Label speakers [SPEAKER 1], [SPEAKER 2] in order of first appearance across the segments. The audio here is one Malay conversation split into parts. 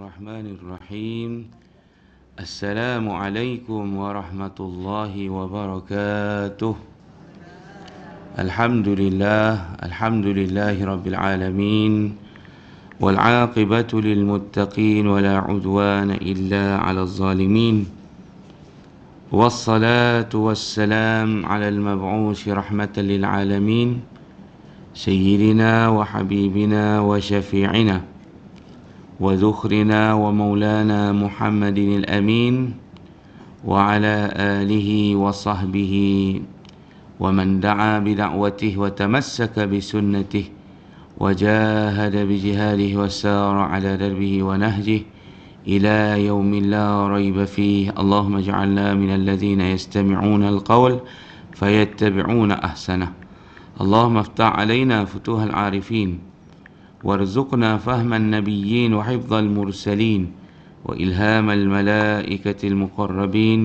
[SPEAKER 1] Bismillahirrahmanirrahim. Assalamualaikum warahmatullahi wabarakatuh. Alhamdulillahi rabbil alamin. Wal 'aqibatu lil muttaqin wa la 'udwana illa 'alal zalimin. Wassalatu wassalam 'alal mab'uts rahmatan lil alamin. Sayyidina wa habibina wa syafi'ina وذخرنا ومولانا محمد الأمين وعلى آله وصحبه ومن دعا بدعوته وتمسك بسنته وجاهد بجهاده وسار على دربه ونهجه إلى يوم لا ريب فيه. اللهم اجعلنا من الذين يستمعون القول فيتبعون أحسنه. اللهم افتح علينا فتوح العارفين وارزقنا فهم النبيين وحفظ المرسلين وإلهام الملائكة المقربين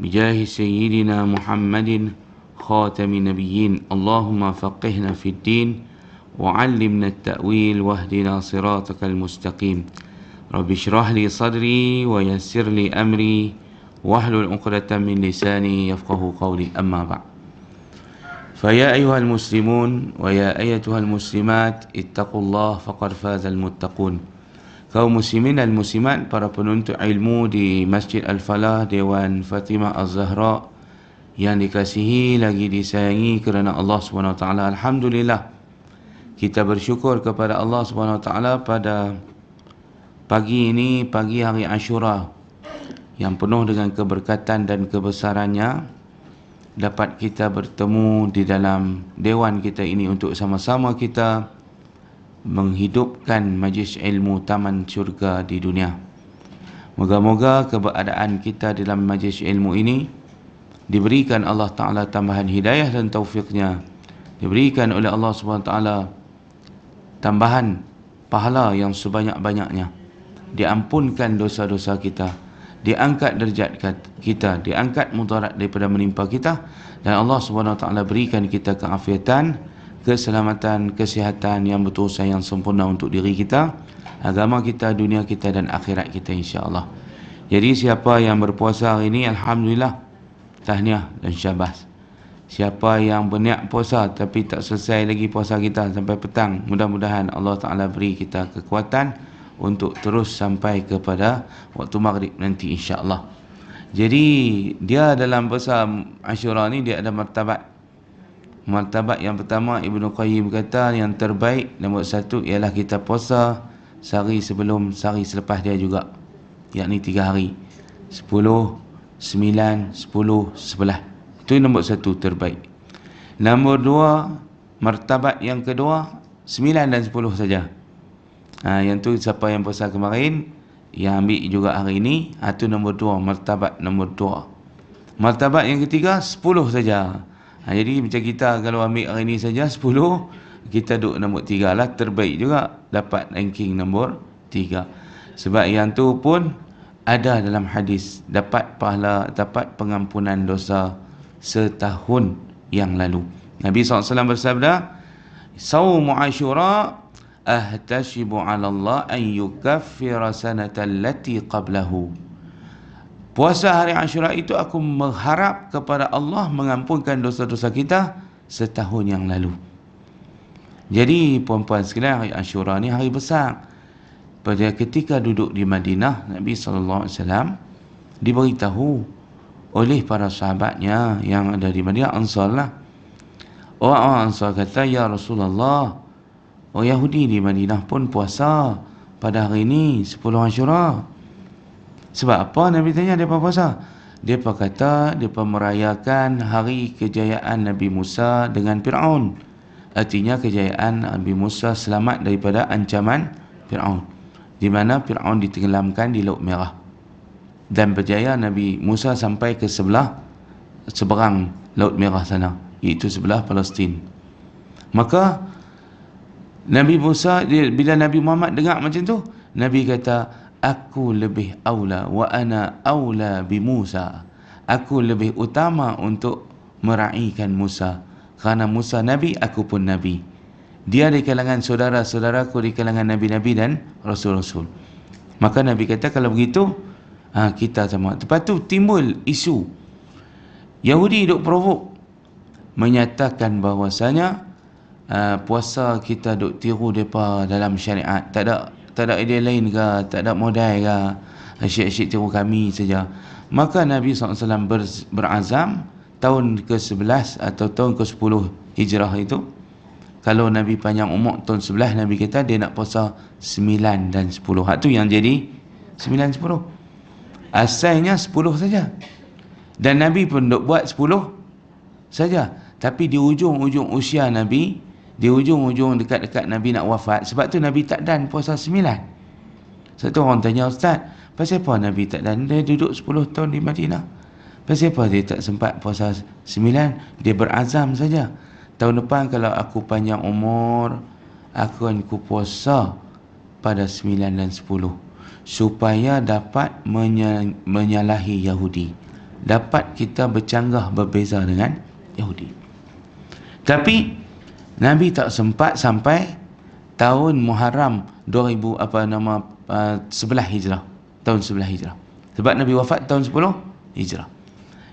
[SPEAKER 1] بجاه سيدنا محمد خاتم النبيين. اللهم فقهنا في الدين وعلمنا التأويل واهدنا صراطك المستقيم. رب اشرح لي صدري ويسر لي أمري واحلل عقدة من لساني يفقه قولي. أما بعد، فيا أيها المسلمون ويا أيتها المسلمات اتقوا الله فقد فاز المتقون. Kaum muslimin dan muslimat, para penuntut ilmu di Masjid Al-Falah Dewan Fatimah Az-Zahra yang dikasihi lagi disayangi kerana Allah SWT. Alhamdulillah, kita bersyukur kepada Allah SWT pada pagi ini, pagi hari Ashura yang penuh dengan keberkatan dan kebesarannya, dapat kita bertemu di dalam dewan kita ini untuk sama-sama kita menghidupkan majlis ilmu taman syurga di dunia. Moga-moga keberadaan kita dalam majlis ilmu ini diberikan Allah Ta'ala tambahan hidayah dan taufiknya, diberikan oleh Allah SWT tambahan pahala yang sebanyak-banyaknya, diampunkan dosa-dosa kita, diangkat derajat kita, diangkat mudarat daripada menimpa kita, dan Allah SWT berikan kita keafiatan, keselamatan, kesihatan yang berusaha yang sempurna untuk diri kita, agama kita, dunia kita dan akhirat kita, insya-Allah. Jadi siapa yang berpuasa hari ini, alhamdulillah, tahniah dan syabas. Siapa yang berniat puasa tapi tak selesai lagi puasa kita sampai petang, mudah-mudahan Allah Ta'ala beri kita kekuatan untuk terus sampai kepada waktu maghrib nanti, insya-Allah. Jadi dia dalam puasa Ashura ni dia ada martabat. Martabat yang pertama, Ibnu Qayyim kata yang terbaik nombor satu ialah kita puasa sehari sebelum, sehari selepas dia juga, yakni 3 hari, 10, 9, 10, 11. Itu nombor satu terbaik. Nombor dua, martabat yang kedua 9 dan 10 saja. Yang tu siapa yang puasa kemarin, yang ambil juga hari ini, itu nombor 2, martabat nombor 2. Martabat yang ketiga 10 saja. Jadi macam kita kalau ambil hari ini saja 10, kita duduk nombor 3 lah, terbaik juga, dapat ranking nombor 3. Sebab yang tu pun ada dalam hadis, dapat pahala, dapat pengampunan dosa setahun yang lalu. Nabi SAW bersabda, Saumu Ashura ahtashibu 'ala Allah an yukaffira sanatan lati qablahu. Puasa hari Ashura itu aku mengharap kepada Allah mengampunkan dosa-dosa kita setahun yang lalu. Jadi puan-puan sekalian, hari Ashura ni hari besar. Pada ketika duduk di Madinah, Nabi SAW diberitahu oleh para sahabatnya yang ada di Madinah, Ansar lah. Orang Ansar kata, ya Rasulullah, orang Yahudi di Madinah pun puasa pada hari ini 10 Ashura. Sebab apa Nabi tanya mereka puasa? Mereka kata mereka merayakan hari kejayaan Nabi Musa dengan Fir'aun. Artinya kejayaan Nabi Musa selamat daripada ancaman Fir'aun, di mana Fir'aun ditenggelamkan di Laut Merah, dan berjaya Nabi Musa sampai ke seberang Laut Merah sana, iaitu sebelah Palestin. Maka Nabi Musa, bila Nabi Muhammad dengar macam tu, Nabi kata, aku lebih aula wa ana aula bi Musa. Aku lebih utama untuk meraihkan Musa, kerana Musa Nabi, aku pun Nabi. Dia di kalangan saudara-saudaraku di kalangan Nabi-Nabi dan Rasul-Rasul. Maka Nabi kata kalau begitu kita sama. Lepas tu timbul isu Yahudi duk provok, menyatakan bahawasanya puasa kita duk tiru depa dalam syariat. Tak ada idea lain ke, tak ada modal ke, asyik-asyik tiru kami saja. Maka Nabi SAW berazam tahun ke-11 atau tahun ke-10 Hijrah itu, kalau Nabi panjang umur tahun 11, Nabi kata dia nak puasa 9 dan 10. Hak tu yang jadi 9, 10. Asalnya 10 saja. Dan Nabi pun duk buat 10 saja. Tapi di ujung-ujung usia Nabi, di ujung-ujung dekat-dekat Nabi nak wafat, sebab tu Nabi tak dan puasa 9. Satu orang tanya, Ustaz, pasal apa Nabi tak dan? Dia duduk 10 tahun di Madinah. Pasal apa dia tak sempat puasa 9? Dia berazam saja. Tahun depan kalau aku panjang umur, aku akan puasa pada 9 dan 10. Supaya dapat menyalahi Yahudi. Dapat kita bercanggah berbeza dengan Yahudi. Tapi Nabi tak sempat sampai tahun Muharram 11 Hijrah. Tahun 11 Hijrah. Sebab Nabi wafat tahun 10 Hijrah.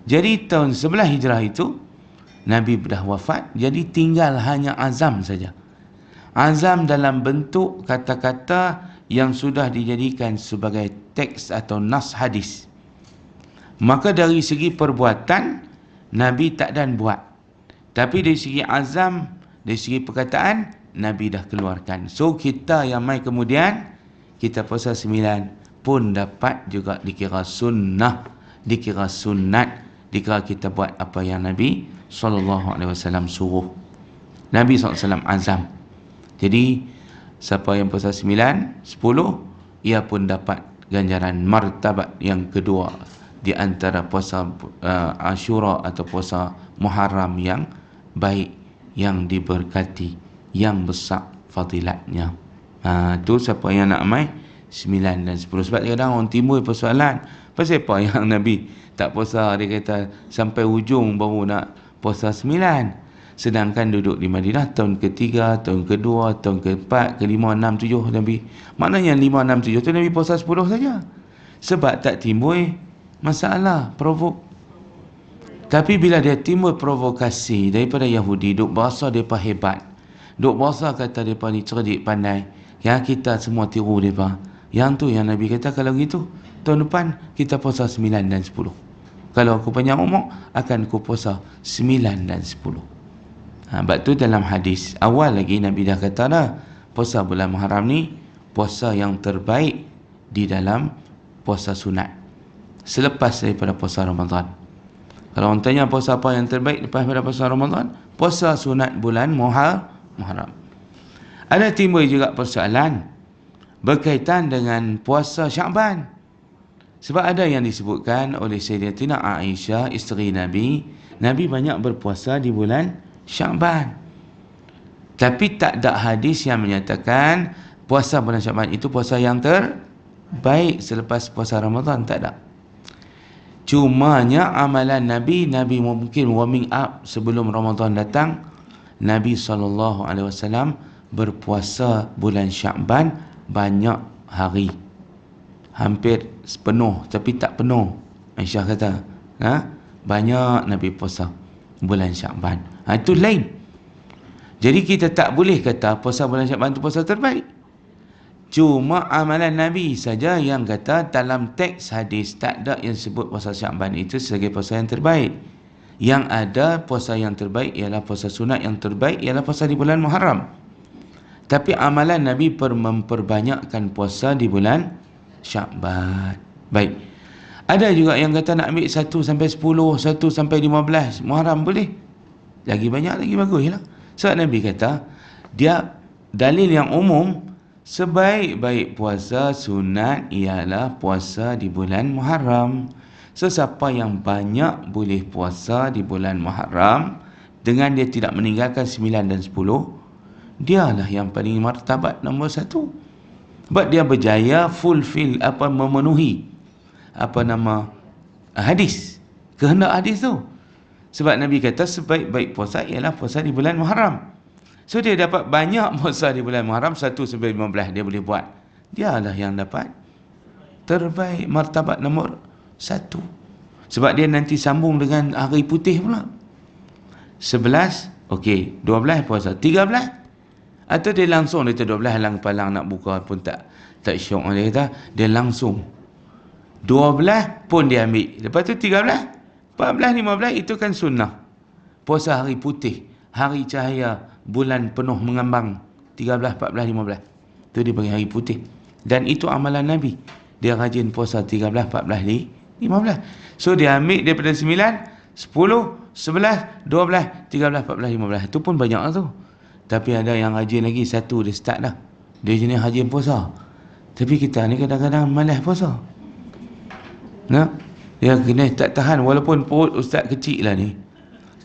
[SPEAKER 1] Jadi tahun 11 Hijrah itu Nabi dah wafat, jadi tinggal hanya azam saja. Azam dalam bentuk kata-kata yang sudah dijadikan sebagai teks atau nas hadis. Maka dari segi perbuatan Nabi tak dan buat. Tapi dari segi azam, dari segi perkataan Nabi dah keluarkan. So kita yang mai kemudian kita puasa 9 pun dapat juga dikira sunnah, dikira sunat, dikira kita buat apa yang Nabi SAW suruh. Nabi SAW azam. Jadi siapa yang puasa 9, 10, ia pun dapat ganjaran martabat yang kedua di antara puasa Ashura atau puasa Muharram yang baik, yang diberkati, yang besar fadilatnya. Tu siapa yang nak mai 9 dan 10. Sebab kadang orang timbul persoalan, pasal apa yang Nabi tak puasa, dia kata sampai ujung baru nak puasa 9. Sedangkan duduk di Madinah tahun ke-3, tahun ke-2, tahun ke-4, ke-5, 6, 7 Nabi. Maknanya 5, 6, 7 tu Nabi puasa 10 saja. Sebab tak timbul masalah, provok. Tapi bila dia timbul provokasi daripada Yahudi, duk bahasa mereka hebat, duk bahasa kata mereka ni cerdik, pandai, yang kita semua tiru mereka. Yang tu yang Nabi kata kalau gitu tahun depan kita puasa 9 dan 10. Kalau aku panjang umur, akan aku puasa 9 dan 10. Sebab tu dalam hadis awal lagi Nabi dah kata dah, puasa bulan Muharram ni puasa yang terbaik di dalam puasa sunat selepas daripada puasa Ramadan. Kalau orang tanya puasa apa yang terbaik lepas daripada puasa Ramadan, puasa sunat bulan Muharram. Ada timbul juga persoalan berkaitan dengan puasa Syaban. Sebab ada yang disebutkan oleh Sayyidatina Aisyah, isteri Nabi, Nabi banyak berpuasa di bulan Syaban. Tapi tak ada hadis yang menyatakan puasa bulan Syaban itu puasa yang terbaik selepas puasa Ramadan, tak ada. Cumanya amalan Nabi mungkin warming up sebelum Ramadan datang. Nabi SAW berpuasa bulan Syaban banyak hari, hampir sepenuh, tapi tak penuh. Aisyah kata banyak Nabi puasa bulan Syaban. Itu lain. Jadi kita tak boleh kata puasa bulan Syaban itu puasa terbaik. Cuma amalan Nabi saja yang kata dalam teks hadis tak ada yang sebut puasa Syaban itu sebagai puasa yang terbaik. Yang ada puasa yang terbaik ialah puasa sunat, yang terbaik ialah puasa di bulan Muharram. Tapi amalan Nabi memperbanyakkan puasa di bulan Syaban. Baik. Ada juga yang kata nak ambil 1 sampai 10, 1 sampai 15 Muharram boleh. Lagi banyak lagi baguslah. Sebab Nabi kata dia dalil yang umum, sebaik-baik puasa sunat ialah puasa di bulan Muharram. Sesiapa yang banyak boleh puasa di bulan Muharram dengan dia tidak meninggalkan 9 dan 10, dialah yang paling martabat nombor 1. Sebab dia berjaya memenuhi hadis, kehendak hadis tu. Sebab Nabi kata sebaik-baik puasa ialah puasa di bulan Muharram. So dia dapat banyak puasa di bulan Muharram, 1 sampai 15 dia boleh buat. Dialah yang dapat terbaik, martabat nombor 1. Sebab dia nanti sambung dengan hari putih pula. 11, okey, 12 puasa. 13 atau dia langsung, dia 12 halang palang nak buka pun tak syok. Dia kata dia langsung 12 pun dia ambil. Lepas tu 13, 14, 15 itu kan sunnah. Puasa hari putih, hari cahaya bulan penuh mengambang, 13, 14, 15. Itu dia bagi hari putih. Dan itu amalan Nabi. Dia rajin puasa 13, 14, 15. So dia ambil daripada 9, 10, 11, 12, 13, 14, 15. Itu pun banyak lah tu. Tapi ada yang rajin lagi, satu dia start dah. Dia jenis rajin puasa. Tapi kita ni kadang-kadang malas puasa. Nah, dia kena tak tahan walaupun perut ustaz kecil lah ni.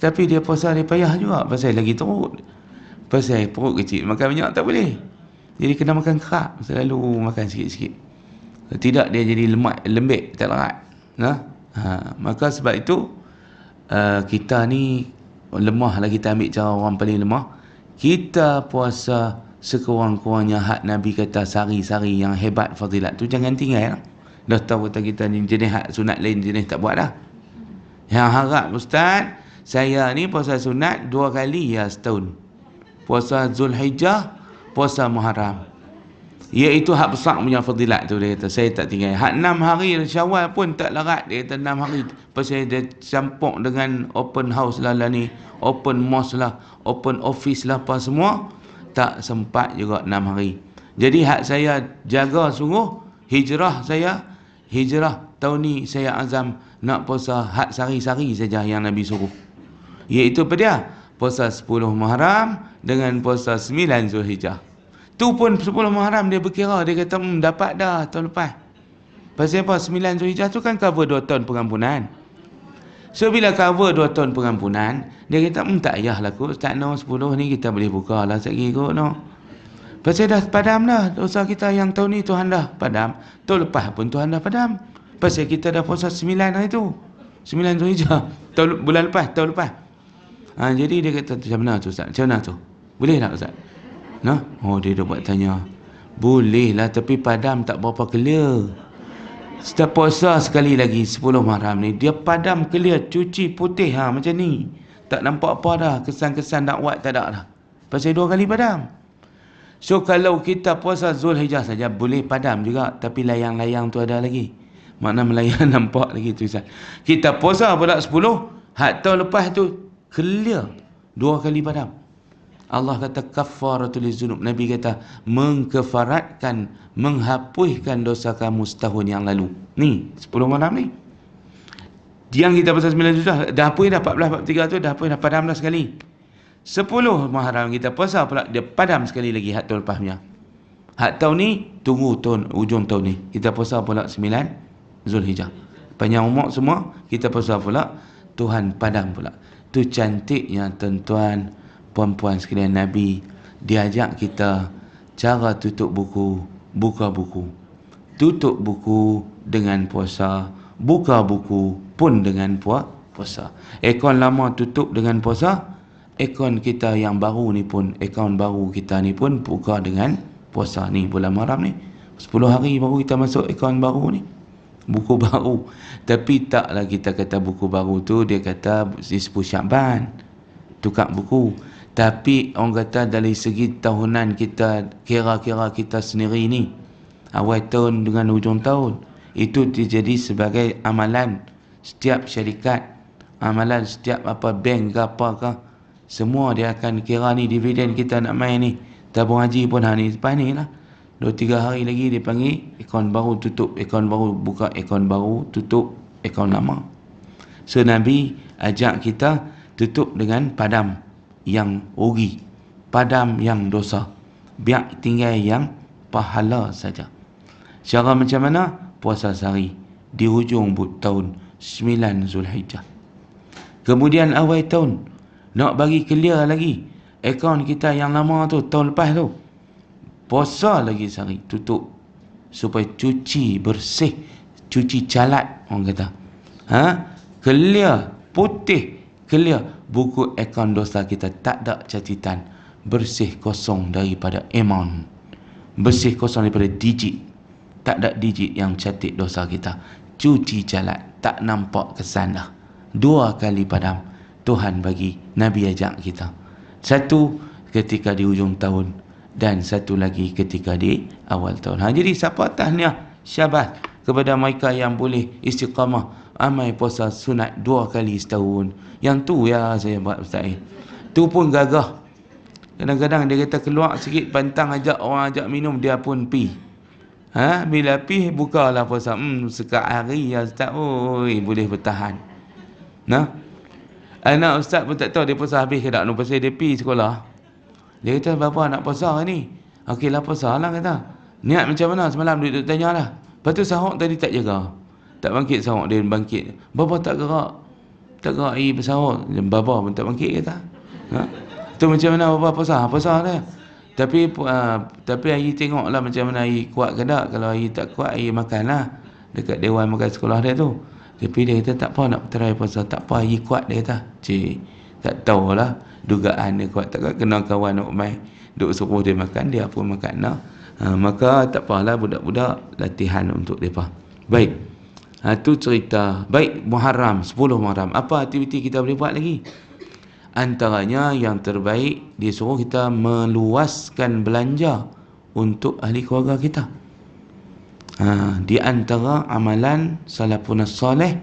[SPEAKER 1] Tapi dia puasa dia payah juga pasal lagi teruk. Pasal perut kecil, makan banyak tak boleh. Jadi kena makan kerak, selalu makan sikit-sikit. Tidak dia jadi lembek, tak larat. Nah, maka sebab itu kita ni lemah lah, kita ambil cara orang paling lemah. Kita puasa sekurang-kurangnya hak Nabi kata sari-sari yang hebat fadilat tu jangan tinggal lah. Dah tahu kata kita ni jenis hak sunat lain jenis tak buat dah. Yang harap ustaz, saya ni puasa sunat 2 kali ya setahun. Puasa Zulhijjah, puasa Muharram. Iaitu hak besar punya fadilat tu, dia kata saya tak tinggal. Hak 6 hari Syawal pun tak larat, dia kata 6 hari. Pasal dia campur dengan open house lah ni, open mosque lah, open office lah, apa semua. Tak sempat juga 6 hari. Jadi hak saya jaga sungguh, hijrah tahun ni saya azam nak puasa hak sari-sari saja yang Nabi suruh. Iaitu apa dia? Puasa 10 Muharram dengan puasa 9 Zulhijjah. Tu pun 10 Muharram dia berkira, dia kata dapat dah tahun lepas. Pasal apa? 9 Zulhijjah tu kan cover 2 tahun pengampunan. So bila cover 2 tahun pengampunan, dia kata tak payahlah kot, tak no 10 ni kita boleh buka lah sekali kot no. Pasal dah padam dah dosa kita yang tahun ni, Tuhan dah padam. Tahun lepas pun Tuhan dah padam. Pasal kita dah puasa 9 hari tu, 9 Zulhijjah, bulan lepas, tahun lepas. Jadi dia kata macam mana tu Ustaz? Macam mana tu? Boleh tak Ustaz? Nah, dia dah buat tanya. Boleh lah, tapi padam tak berapa clear. Setiap puasa sekali lagi 10 Muharram ni dia padam clear, cuci putih macam ni. Tak nampak apa dah, kesan-kesan dakwat tak ada dah. Pasal 2 kali padam. So kalau kita puasa Zulhijjah saja boleh padam juga, tapi layang-layang tu ada lagi. Makna melayang nampak lagi tu Ustaz. Kita puasa pula 10, hak tahun lepas tu clear 2 kali padam. Allah kata kafaratul zunub. Nabi kata mengkafaratkan, menghapuskan dosa kamu setahun yang lalu. Ni 10 malam ni. Yang kita pasal 9 juta dah hapus dah, 14 43 tu dah hapus dah, padam dah sekali. 10 Muharram kita puasa pula dia padam sekali lagi hak tahun lepas punya. Hak tahun ni tunggu tahun ujung tahun ni. Kita puasa pula 9 Zulhijjah. Panjang umur semua kita puasa pula, Tuhan padam pula. Tu cantiknya tuan-tuan puan-puan sekalian, Nabi diajak kita cara tutup buku, buka buku. Tutup buku dengan puasa, buka buku pun dengan puasa. Akaun lama tutup dengan puasa, akaun kita yang baru ni pun, akaun baru kita ni pun buka dengan puasa. Ni bulan Muharram ni 10 hari baru kita masuk akaun baru ni, buku baru. Tapi taklah kita kata buku baru tu, dia kata disebut Syaban, tukar buku. Tapi orang kata dari segi tahunan kita, kira-kira kita sendiri ni, awal tahun dengan hujung tahun, itu jadi sebagai amalan setiap syarikat, amalan setiap apa bank ke apa ke, semua dia akan kira ni dividen kita nak main ni. Tabung haji pun hari ni lepas ni lah, 2-3 hari lagi dia panggil akaun baru tutup, akaun baru buka, akaun baru tutup, akaun lama. So Nabi ajak kita tutup dengan padam yang rugi, padam yang dosa, biar tinggal yang pahala saja. Cara macam mana? Puasa sehari di hujung tahun 9 Zulhijjah. Kemudian awal tahun nak bagi clear lagi akaun kita yang lama tu, tahun lepas tu, puasa lagi sehari tutup supaya cuci bersih, cuci calat orang kata. Clear, putih, clear buku akaun dosa kita, tak ada catatan, bersih kosong daripada amount, bersih kosong daripada digit. tak ada digit yang catat dosa kita. Cuci jalan, tak nampak kesan dah. 2 kali padam Tuhan bagi, Nabi ajak kita. Satu ketika di hujung tahun dan satu lagi ketika di awal tahun. Jadi siapa tahniah syabas kepada mereka yang boleh istiqamah amai puasa sunat 2 kali setahun. Yang tu ya saya buat Ustaz. Tu pun gagah. Kadang-kadang dia kata keluar sikit pantang ajak orang ajak minum, dia pun pi. Bila pi bukalah puasa. Sekat hari ya Ustaz. Oi, boleh bertahan. Nah. Anak Ustaz pun tak tahu dia puasa habis ke tak. Pasal dia pi sekolah. Dia kata, "Bapa nak puasa hari ni?" "Okeylah puasa lah," kata. "Niat macam mana semalam?" Duduk tanya lah. Lepas tu sahur tadi tak jaga. Tak bangkit sahur, dia bangkit. "Bapa tak gerak. Tak gerak air bersahur." Bapa pun tak bangkit kata. Tu macam mana bapa puasa? Puasa dia. Tapi air tengoklah macam mana air kuat ke tak. Kalau air tak kuat, air makanlah dekat dewan makan sekolah dia tu. Tapi dia kata tak apa nak try puasa, tak apa air kuat dia kata. Cik, tak tahulah dugaan dia kuat, tak kena kawan nak main duk suruh dia makan, dia pun makan lah. Maka tak apalah budak-budak latihan untuk depa. Baik. Tu cerita. Baik, Muharram, 10 Muharram. Apa aktiviti kita boleh buat lagi? Antaranya yang terbaik, dia suruh kita meluaskan belanja untuk ahli keluarga kita. Di antara amalan salafun salih,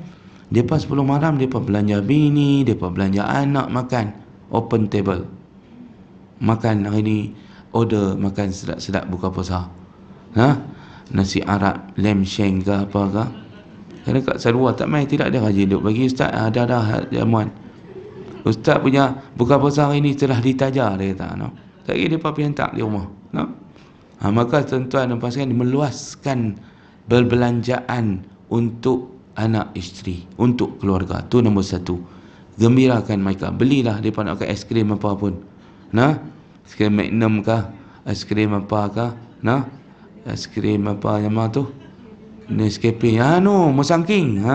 [SPEAKER 1] depa 10 Muharram depa belanja bini, depa belanja anak makan open table. Makan hari ni order makan sedap-sedap buka puasa. Nasi Arab, lamb shank ke apa ke. Kerana kat Sarua tak main, tidak ada rajin duk bagi ustaz, ada jamuan. Ustaz punya buka puasa hari ni telah ditajar, dia kata. Tak kira dia pergi hantar di rumah. Maka tuan-tuan dan puan sekalian, meluaskan berbelanjaan untuk anak isteri, untuk keluarga. Tu nombor 1. Gembirakan mereka. Belilah mereka nak es krim apa pun. Es krim Magnum kah? Es krim apa kah? Es krim apa nama tu? Nescafe. Musangking.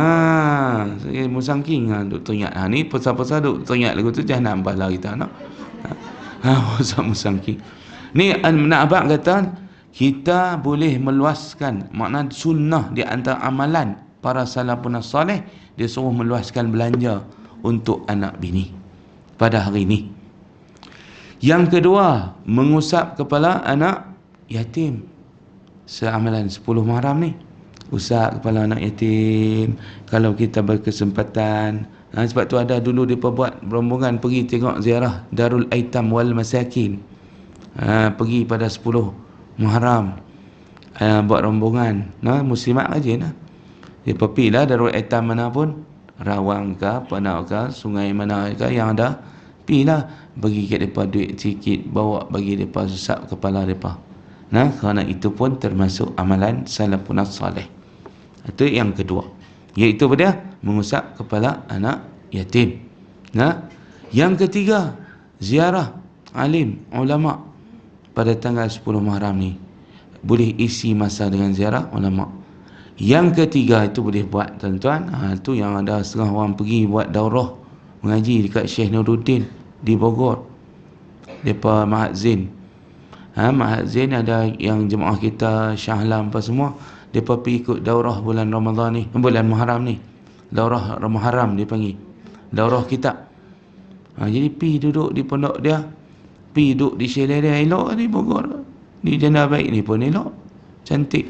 [SPEAKER 1] Musangking. Duk teringat. Ni pasal-pasal duk teringat lagu tu, jangan nambah lah kita. Musangking. Ni nak abang kata, kita boleh meluaskan, makna sunnah di antara amalan para salafun salih, dia suruh meluaskan belanja untuk anak bini pada hari ini. Yang kedua, mengusap kepala anak yatim. Seamalan 10 Muharram ni, usap kepala anak yatim kalau kita berkesempatan. Sebab tu ada dulu mereka buat rombongan pergi tengok ziarah Darul Aitam wal Masakin. Pergi pada 10 Muharram, buat rombongan muslimat aja. Dia pergi lah Darul Aitam mana pun, Rawang ke, Panau ke, sungai mana ke yang ada, pergi lah bagi kat mereka duit sikit, bawa bagi mereka usap kepala mereka. Kerana itu pun termasuk amalan salafun salih. Itu yang kedua, iaitu pada mengusap kepala anak yatim. Yang ketiga, ziarah alim ulama pada tanggal 10 Muharram ni. Boleh isi masa dengan ziarah ulama. Yang ketiga itu boleh buat tuan-tuan. Itu yang ada setengah orang pergi buat daurah mengaji dekat Syekh Nuruddin di Bogor. Depa Mahat Zain. Mahat Zain ada yang jemaah kita Shah Alam apa semua, depa pergi ikut daurah bulan Ramadan ni, bulan Muharram ni. Daurah Muharram dia panggil. Daurah kitab. Jadi pergi duduk di pondok dia, pergi duduk di chalet dia, elok di Bogor. Di Janda Baik ni pun elok, cantik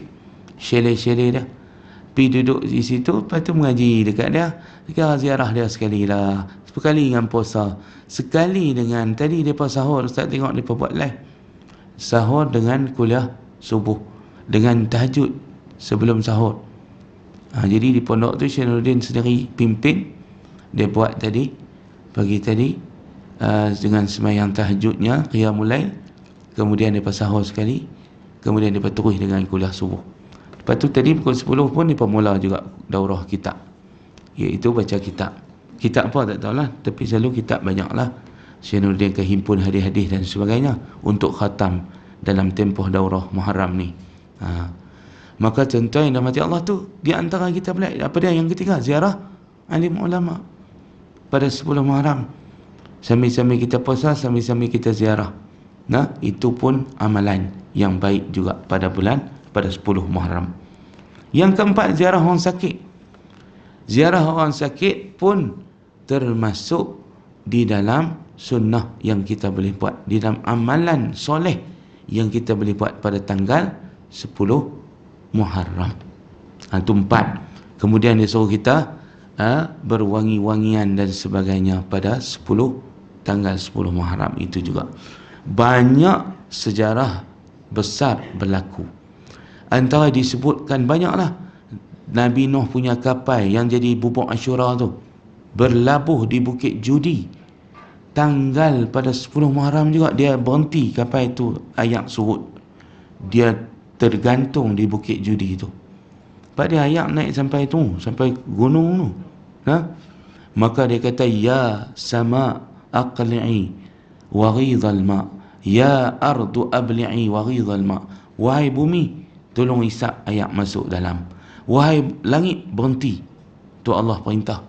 [SPEAKER 1] chalet-chalet dia. Pergi duduk di situ, lepas tu mengaji dekat dia. Sekarang ziarah dia sekali lah, sekali dengan puasa, sekali dengan tadi depa sahur. Ustaz tengok depa buat live sahur dengan kuliah subuh, dengan tahajud sebelum sahur. Jadi di pondok tu Syekh Nuruddin sendiri pimpin. Dia buat tadi, pagi tadi, dengan sembahyang tahajudnya, qiyamul lail, kemudian depa sahur sekali, kemudian depa terus dengan kuliah subuh. Lepas tu tadi pukul 10 pun depa mula juga daurah kitab, iaitu baca kitab. Kitab apa tak tahulah, tapi selalu kitab banyaklah. Syekh Nuruddin akan himpun hadis-hadis dan sebagainya untuk khatam dalam tempoh daurah Muharram ni. Maka contoh yang dirahmati Allah tu, di antara kita pula apa dia yang ketiga, ziarah alim ulama pada 10 Muharram. Sambil-sambil kita puasa, sambil-sambil kita ziarah. Itu pun amalan yang baik juga pada 10 Muharram. Yang keempat, ziarah orang sakit. Ziarah orang sakit pun termasuk di dalam sunnah yang kita boleh buat, di dalam amalan soleh yang kita boleh buat pada tanggal 10 Muharram. Itu 4. Kemudian dia suruh kita berwangi-wangian dan sebagainya pada tanggal 10 Muharram itu juga. Banyak sejarah besar berlaku. Antara disebutkan banyaklah, Nabi Nuh punya kapal yang jadi bubuk Ashura tu berlabuh di Bukit Judi. Tanggal pada 10 Muharram juga dia berhenti kapal itu, ayak surut. Dia tergantung di Bukit Judi itu. Sebab dia ayak naik sampai tu, sampai gunung tu. Maka dia kata, ya sama aqli'i wa ghidhal ma, ya ardu abli'i wa ghidhal ma. Wahai bumi, tolong isap ayak masuk dalam. Wahai langit, berhenti. Tu Allah perintah.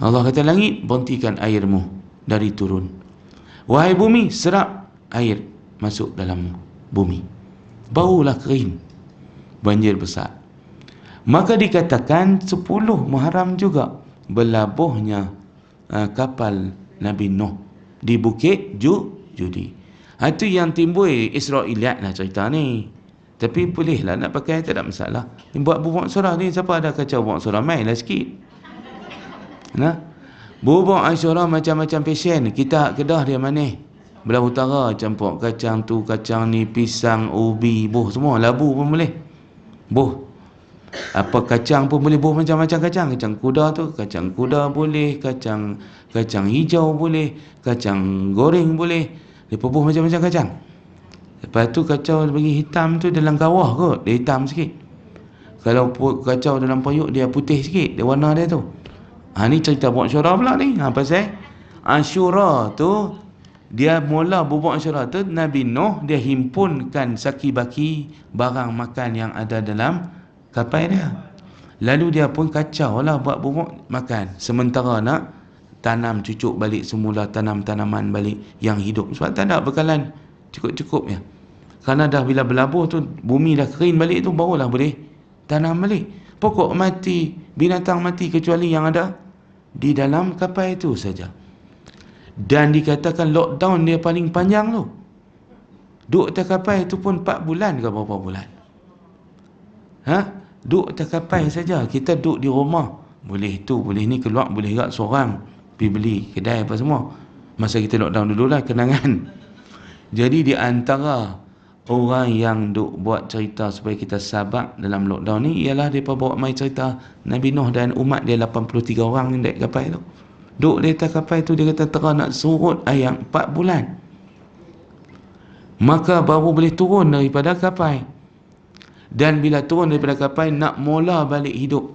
[SPEAKER 1] Allah kata, langit, berhentikan airmu dari turun. Wahai bumi, serap air masuk dalam bumi. Barulah kering, banjir besar. Maka dikatakan 10 Muharram juga berlabuhnya kapal Nabi Nuh di Bukit Judi. Itu yang timbul Israiliyat lah cerita ni. Tapi bolehlah nak pakai, tak ada masalah. Buat bubuk Ashura ni, siapa ada kacau bubuk Ashura, mainlah sikit. Bubuk Ashura macam-macam passion. Kita Kedah dia manis, belah utara campur kacang tu, kacang ni, pisang, ubi, buh semua. Labu pun boleh, buh apa kacang pun boleh, buh macam-macam kacang. Kacang kuda tu, kacang kuda boleh, kacang hijau boleh, kacang goreng boleh. Dia buh macam-macam kacang. Lepas tu kacau bagi hitam tu dalam kawah kot, dia hitam sikit. Kalau kacau dalam periuk, dia putih sikit, dia warna dia tu. Ni cerita bubuk Ashura pula ni. Pasal Ashura tu, dia mula bubuk Ashura tu, Nabi Nuh dia himpunkan saki-baki barang makan yang ada dalam kapal dia. Lalu dia pun kacau lah buat bubuk makan, sementara nak tanam cucuk balik semula, tanam tanaman balik yang hidup. Sebab tak ada bekalan cukup-cukupnya. Kerana dah bila berlabuh tu, bumi dah kering balik tu, barulah boleh tanam balik. Pokok mati, binatang mati, kecuali yang ada di dalam kapal itu saja. Dan dikatakan lockdown dia paling panjang tu. Duduk atas kapal itu pun 4 bulan ke berapa bulan. Duduk atas kapal saja. Kita duduk di rumah, boleh tu, boleh ni, keluar boleh tak seorang, pergi beli kedai apa semua. Masa kita lockdown dululah, kenangan. Jadi di antara orang yang duk buat cerita supaya kita sabar dalam lockdown ni, ialah mereka bawa mai cerita Nabi Nuh dan umat dia 83 orang ni naik kapal tu. Duk di atas kapal tu, dia kata terang nak surut air 4 bulan. Maka baru boleh turun daripada kapal. Dan bila turun daripada kapal, nak mula balik hidup,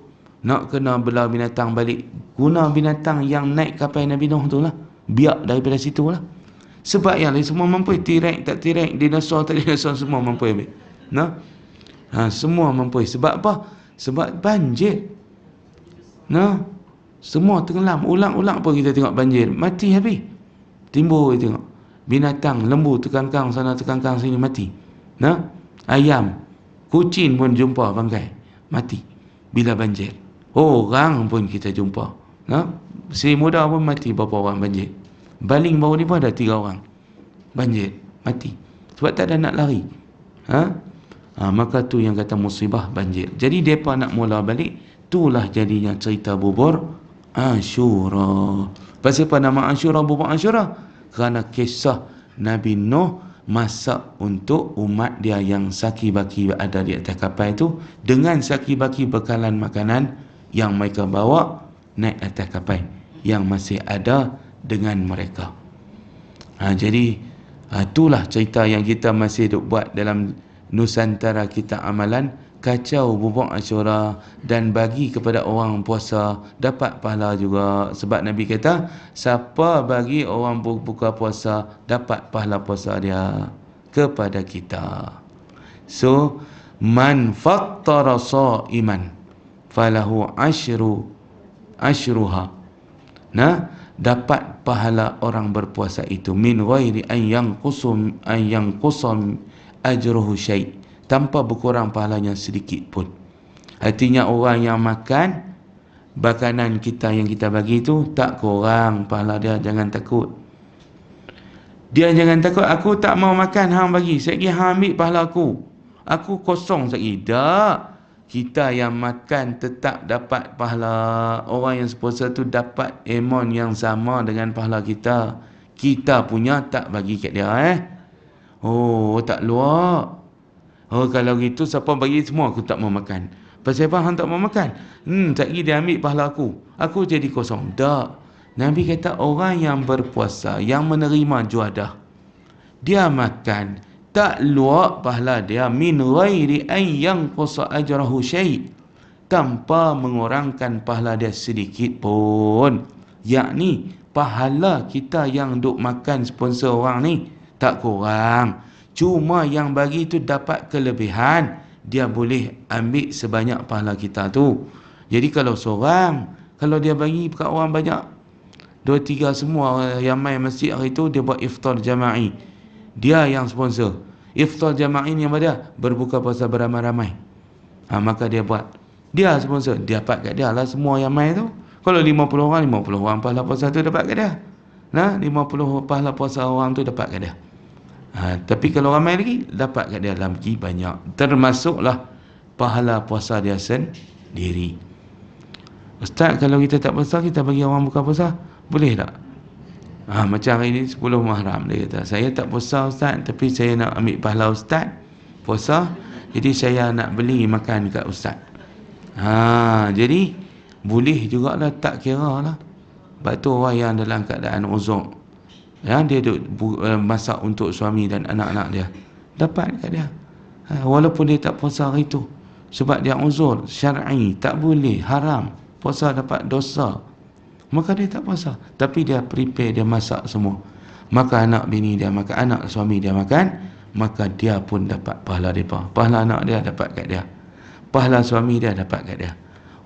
[SPEAKER 1] nak kena bela binatang balik, guna binatang yang naik kapal Nabi Nuh tu lah, biak daripada situ lah. Sebab yang lain semua mampu, tirek tak tirek, dinosaur tak dinosaur, semua mampu ambil. Semua mampu. Sebab apa? Sebab banjir. Semua tenggelam. Ulang-ulang pun kita tengok banjir, mati habis. Timbul kita tengok binatang, lembu terkangkang sana, terkangkang sini, mati. Ayam, kucing pun jumpa bangkai, mati bila banjir. Orang pun kita jumpa, si muda pun mati, berapa orang banjir. Baling baru ni pun ada 3 orang banjir, mati. Sebab tak ada nak lari. Maka tu yang kata musibah banjir. Jadi mereka nak mula balik, itulah jadinya cerita bubur Ashura. Pasal apa nama Ashura bubur Ashura? Kerana kisah Nabi Nuh masak untuk umat dia yang saki-baki ada di atas kapal itu, dengan saki-baki bekalan makanan yang mereka bawa naik atas kapal yang masih ada dengan mereka. Jadi itulah cerita yang kita masih duk buat dalam Nusantara kita, amalan kacau bubuk Ashura, dan bagi kepada orang puasa dapat pahala juga. Sebab Nabi kata, siapa bagi orang buka puasa, dapat pahala puasa dia kepada kita. So man fattara sha'iman falahu ashruha. Dapat pahala orang berpuasa itu min ghairi an yanqusum ajruhu syai', tanpa berkurang pahalanya sedikit pun. Artinya orang yang makan makanan kita yang kita bagi itu tak kurang pahala dia. Jangan takut. Dia jangan takut, aku tak mau makan hang bagi, sekali hang ambil pahala aku kosong sekali. Tak. Kita yang makan tetap dapat pahala. Orang yang puasa tu dapat amount yang sama dengan pahala kita. Kita punya tak bagi kat dia Oh, tak luar. Oh, kalau gitu siapa bagi semua aku tak mau makan. Pasal apa hang tak mau makan? Sekali dia ambil pahala aku jadi kosong. Tak. Nabi kata orang yang berpuasa, yang menerima juadah, dia makan, tak luak pahala dia min ghairi an yanqusa ajrahu syai', tanpa mengurangkan pahala dia sedikit pun. Yakni pahala kita yang duk makan sponsor orang ni tak kurang. Cuma yang bagi tu dapat kelebihan, dia boleh ambil sebanyak pahala kita tu. Jadi kalau seorang, kalau dia bagi kat orang banyak, 2-3 semua yang main masjid hari tu, dia buat iftar jama'i. Dia yang sponsor. Iftar jama'i ni apa dia? Berbuka puasa beramai-ramai. Maka dia buat. Dia sponsor. Dia dapat kat dia lah semua yang main tu. Kalau 50 orang pahala puasa tu dapat kat dia. 50 pahala puasa orang tu dapat kat dia. Tapi kalau ramai lagi, dapat kat dia lagi banyak. Termasuklah pahala puasa dia sendiri. Ustaz, kalau kita tak puasa, kita bagi orang buka puasa, boleh tak? Macam hari ni 10 Muharram, dia kata, saya tak puasa Ustaz, tapi saya nak ambil pahala Ustaz puasa, jadi saya nak beli makan kat Ustaz. Jadi boleh jugalah, tak kira lah. Sebab tu orang yang dalam keadaan uzur, dia duk masak untuk suami dan anak-anak dia, dapat kat dia. Walaupun dia tak puasa hari tu, sebab dia uzur syar'i, tak boleh, haram puasa, dapat dosa, maka dia tak puasa. Tapi dia prepare, dia masak semua, maka anak bini dia makan, anak suami dia makan, maka dia pun dapat pahala mereka. Pahala anak dia dapat kat dia, pahala suami dia dapat kat dia,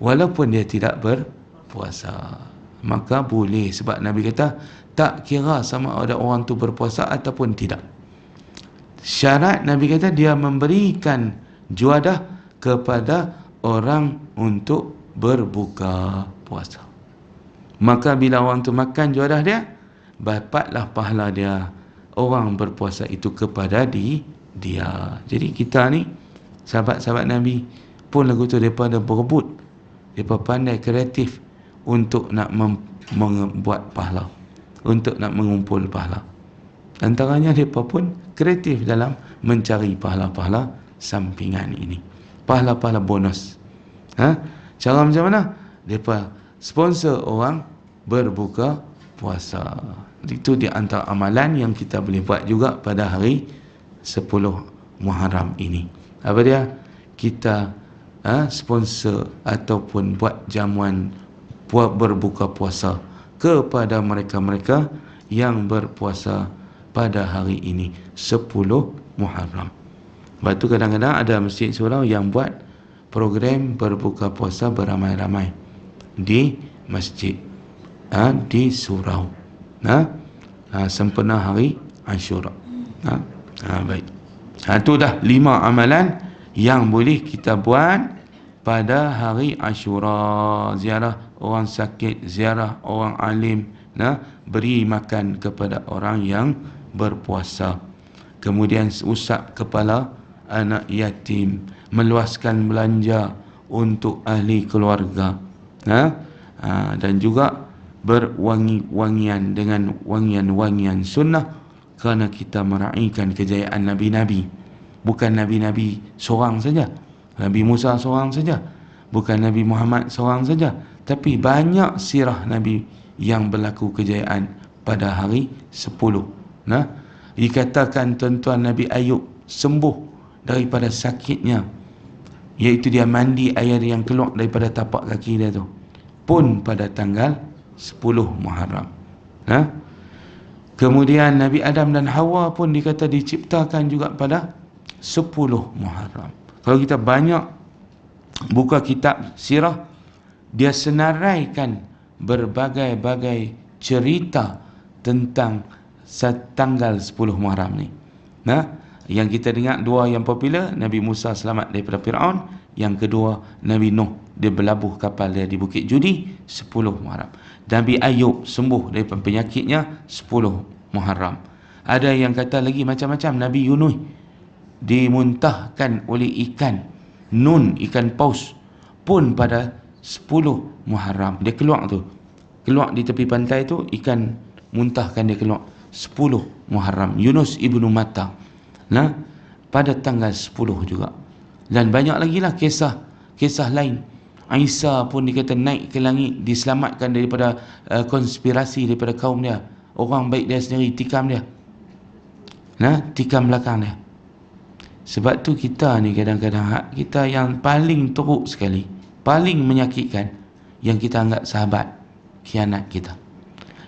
[SPEAKER 1] walaupun dia tidak berpuasa. Maka boleh, sebab Nabi kata tak kira sama ada orang tu berpuasa ataupun tidak. Syarat Nabi kata dia memberikan juadah kepada orang untuk berbuka puasa. Maka bila orang tu makan juadah dia, dapatlah pahala dia, orang berpuasa itu kepada dia. Jadi kita ni, sahabat-sahabat Nabi pun lagu tu mereka ada berebut, mereka pandai kreatif untuk nak membuat pahala, untuk nak mengumpul pahala. Antaranya mereka pun kreatif dalam mencari pahala-pahala sampingan ini, pahala-pahala bonus. Cara macam mana? Mereka sponsor orang berbuka puasa. Itu di antara amalan yang kita boleh buat juga pada hari 10 Muharram ini. Apa dia? Kita sponsor ataupun buat jamuan berbuka puasa kepada mereka-mereka yang berpuasa pada hari ini 10 Muharram. Lepas tu kadang-kadang ada masjid surau yang buat program berbuka puasa beramai-ramai di masjid, di surau, sempena hari Ashura. Baik. Itu dah 5 amalan yang boleh kita buat pada hari Ashura. Ziarah orang sakit, ziarah orang alim, beri makan kepada orang yang berpuasa, kemudian usap kepala anak yatim, meluaskan belanja untuk ahli keluarga, dan juga berwangi-wangian dengan wangian-wangian sunnah, kerana kita meraihkan kejayaan Nabi-Nabi. Bukan Nabi-Nabi seorang saja, Nabi Musa seorang saja, bukan Nabi Muhammad seorang saja, tapi banyak sirah Nabi yang berlaku kejayaan pada hari 10. Dikatakan tuan-tuan Nabi Ayub sembuh daripada sakitnya, iaitu dia mandi air yang keluar daripada tapak kaki dia tu, pun pada tanggal 10 Muharram. Kemudian Nabi Adam dan Hawa pun dikata diciptakan juga pada 10 Muharram. Kalau kita banyak buka kitab sirah, dia senaraikan berbagai-bagai cerita tentang tanggal 10 Muharram ni. Yang kita dengar dua yang popular, Nabi Musa selamat daripada Fir'aun, Yang kedua, Nabi Nuh dia berlabuh kapal dia di Bukit Judi 10 Muharram. Nabi Ayub sembuh daripada penyakitnya 10 Muharram. Ada yang kata lagi macam-macam. Nabi Yunus dimuntahkan oleh ikan Nun, ikan paus pun pada 10 Muharram. Dia keluar tu. Keluar di tepi pantai tu, ikan muntahkan dia keluar 10 Muharram. Yunus ibnu Matta. Nah, pada tanggal 10 juga. Dan banyak lagi lah kisah lain. Isa pun dikata naik ke langit, diselamatkan daripada konspirasi daripada kaum dia. Orang baik dia sendiri tikam dia. Nah, tikam belakang dia. Sebab tu kita ni kadang-kadang kita yang paling teruk sekali, paling menyakitkan, yang kita anggap sahabat, khianat kita.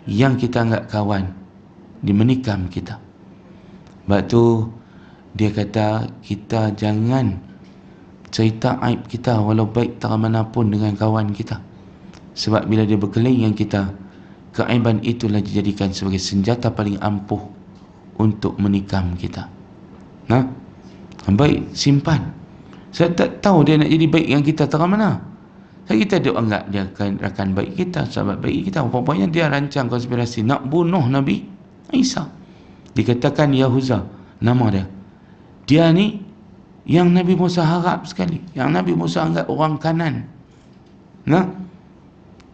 [SPEAKER 1] Yang kita anggap kawan, dia menikam kita. Sebab tu dia kata kita jangan cerita aib kita walau baik tak manapun dengan kawan kita. Sebab bila dia berkeliling dengan kita, keaiban itulah dijadikan sebagai senjata paling ampuh untuk menikam kita. Nah, baik, simpan. Saya tak tahu dia nak jadi baik dengan kita terang mana. Kita dia anggap dia rakan baik kita, sahabat baik kita. Rupanya dia rancang konspirasi nak bunuh Nabi Isa. Dikatakan Yahuza nama dia. Dia ni yang Nabi Musa harap sekali, yang Nabi Musa anggap orang kanan. Nah,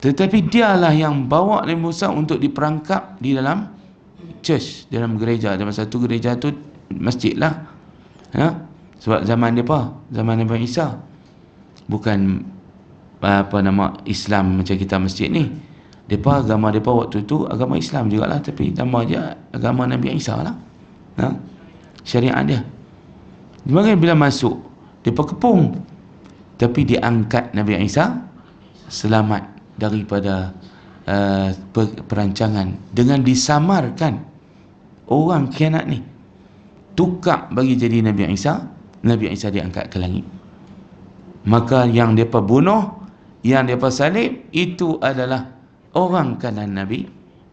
[SPEAKER 1] tetapi dialah yang bawa Nabi Musa untuk diperangkap di dalam church, dalam gereja. Dalam satu gereja tu masjid lah. Sebab zaman dia apa? Zaman Nabi Isa. Bukan apa nama Islam macam kita masjid ni. Depa agama depa waktu tu agama Islam jugalah, tapi nama dia agama Nabi Isa lah. Syariat dia. Makanya bila masuk depa kepung, tapi diangkat Nabi Isa selamat daripada perancangan dengan disamarkan orang khianat ni. Tukar bagi jadi Nabi Isa, Nabi Isa diangkat ke langit. Maka yang mereka bunuh, yang mereka salib, itu adalah orang kanan Nabi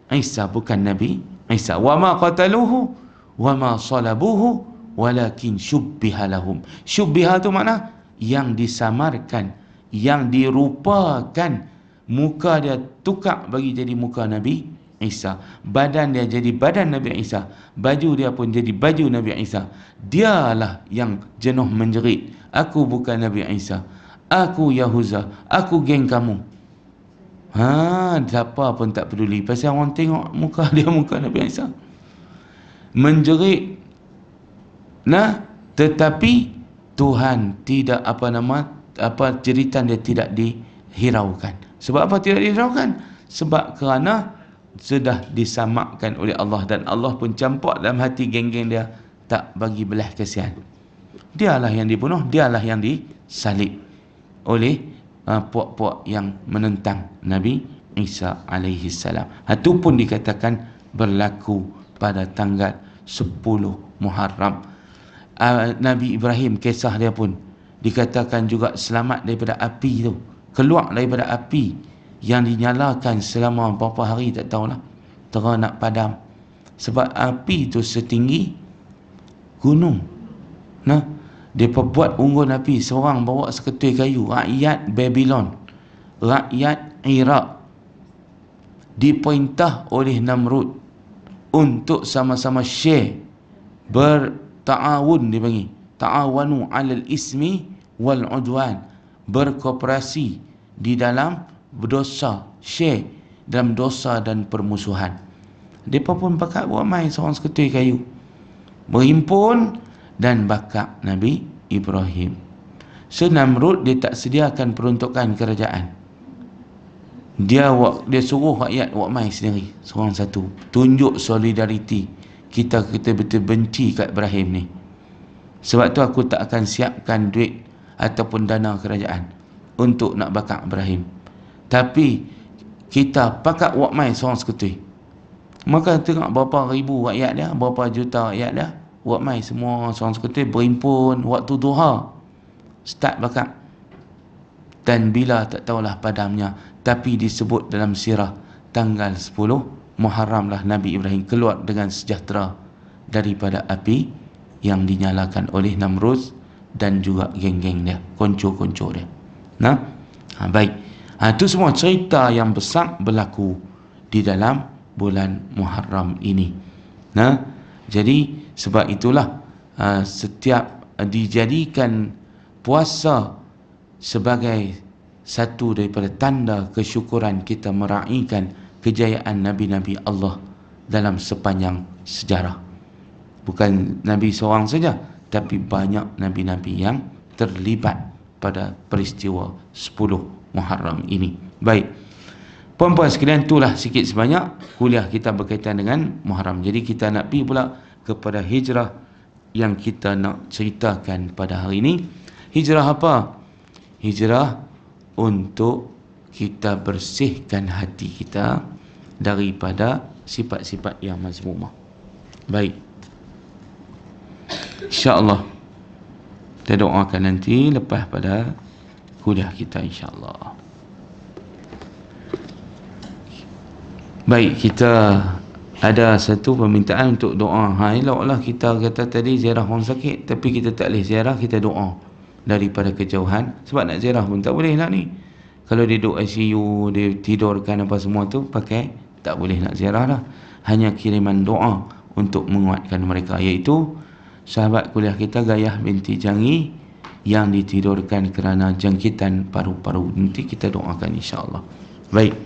[SPEAKER 1] Isa, bukan Nabi Isa. Wa ma qataluhu wa ma salabuhu walakin syubbiha lahum. Syubbiha tu makna yang disamarkan, yang dirupakan. Muka dia tukar bagi jadi muka Nabi Isa, badan dia jadi badan Nabi Isa, baju dia pun jadi baju Nabi Isa. Dialah yang jenuh menjerit, aku bukan Nabi Isa, aku Yahuza, aku geng kamu. Siapa pun tak peduli, pasal orang tengok muka dia muka Nabi Isa. Menjerit. Nah, tetapi Tuhan tidak jeritan dia tidak dihiraukan. Sebab apa tidak dihiraukan? Sebab kerana sudah disamakkan oleh Allah, dan Allah pun campak dalam hati geng-geng dia, tak bagi belah kasihan. Dialah yang dibunuh, dialah yang disalib oleh puak-puak yang menentang Nabi Isa alaihi salam. Itu pun dikatakan berlaku pada tanggal 10 Muharram. Nabi Ibrahim, kisah dia pun dikatakan juga selamat daripada api tu, keluar daripada api yang dinyalakan selama berapa hari tak tahulah, terang nak padam. Sebab api tu setinggi gunung. Nah, dia buat unggun api, seorang bawa seketui kayu. Rakyat Babylon, rakyat Iraq diperintah oleh Namrud untuk sama-sama share, berta'awun, dipanggil ta'awanu 'alal ismi wal 'udwan, berkooperasi di dalam berdosa, share dalam dosa dan permusuhan. Mereka pun pakat buat main seorang seketui kayu, berhimpun dan bakar Nabi Ibrahim. So Namrud dia tak sediakan peruntukan kerajaan. Dia suruh rakyat buat main sendiri, seorang satu. Tunjuk solidariti. Kita betul benci kat Ibrahim ni. Sebab tu aku tak akan siapkan duit ataupun dana kerajaan untuk nak bakar Ibrahim. Tapi kita pakat buat main seorang seketui. Maka tengok berapa ribu rakyat dia, berapa juta rakyat dia buat main semua seorang seketui, berhimpun waktu duha, start bakar. Dan bila tak tahulah padamnya, tapi disebut dalam sirah tanggal 10 Muharram lah Nabi Ibrahim keluar dengan sejahtera daripada api yang dinyalakan oleh Namrud dan juga geng-geng dia, konco-konco dia. Nah, baik. Itu semua cerita yang besar berlaku di dalam bulan Muharram ini. Nah, jadi sebab itulah setiap dijadikan puasa sebagai satu daripada tanda kesyukuran kita meraihkan kejayaan Nabi-Nabi Allah dalam sepanjang sejarah. Bukan Nabi seorang saja, tapi banyak Nabi-Nabi yang terlibat pada peristiwa 10 Muharram ini. Baik, puan-puan sekalian, itulah sikit sebanyak kuliah kita berkaitan dengan Muharram. Jadi kita nak pergi pula kepada hijrah yang kita nak ceritakan pada hari ini. Hijrah apa? Hijrah untuk kita bersihkan hati kita daripada sifat-sifat yang mazmumah. Baik, insya-Allah kita doakan nanti lepas pada kuliah kita, insya-Allah. Baik, kita ada satu permintaan untuk doa. Eloklah kita kata tadi ziarah orang sakit, tapi kita tak boleh ziarah, kita doa daripada kejauhan. Sebab nak ziarah pun tak boleh lah ni. Kalau dia duduk ICU, dia tidurkan apa semua tu, pakai, tak boleh nak ziarah lah. Hanya kiriman doa untuk menguatkan mereka, iaitu sahabat kuliah kita Gayah binti Jangi yang ditidurkan kerana jangkitan paru-paru. Nanti kita doakan, insya-Allah. Baik,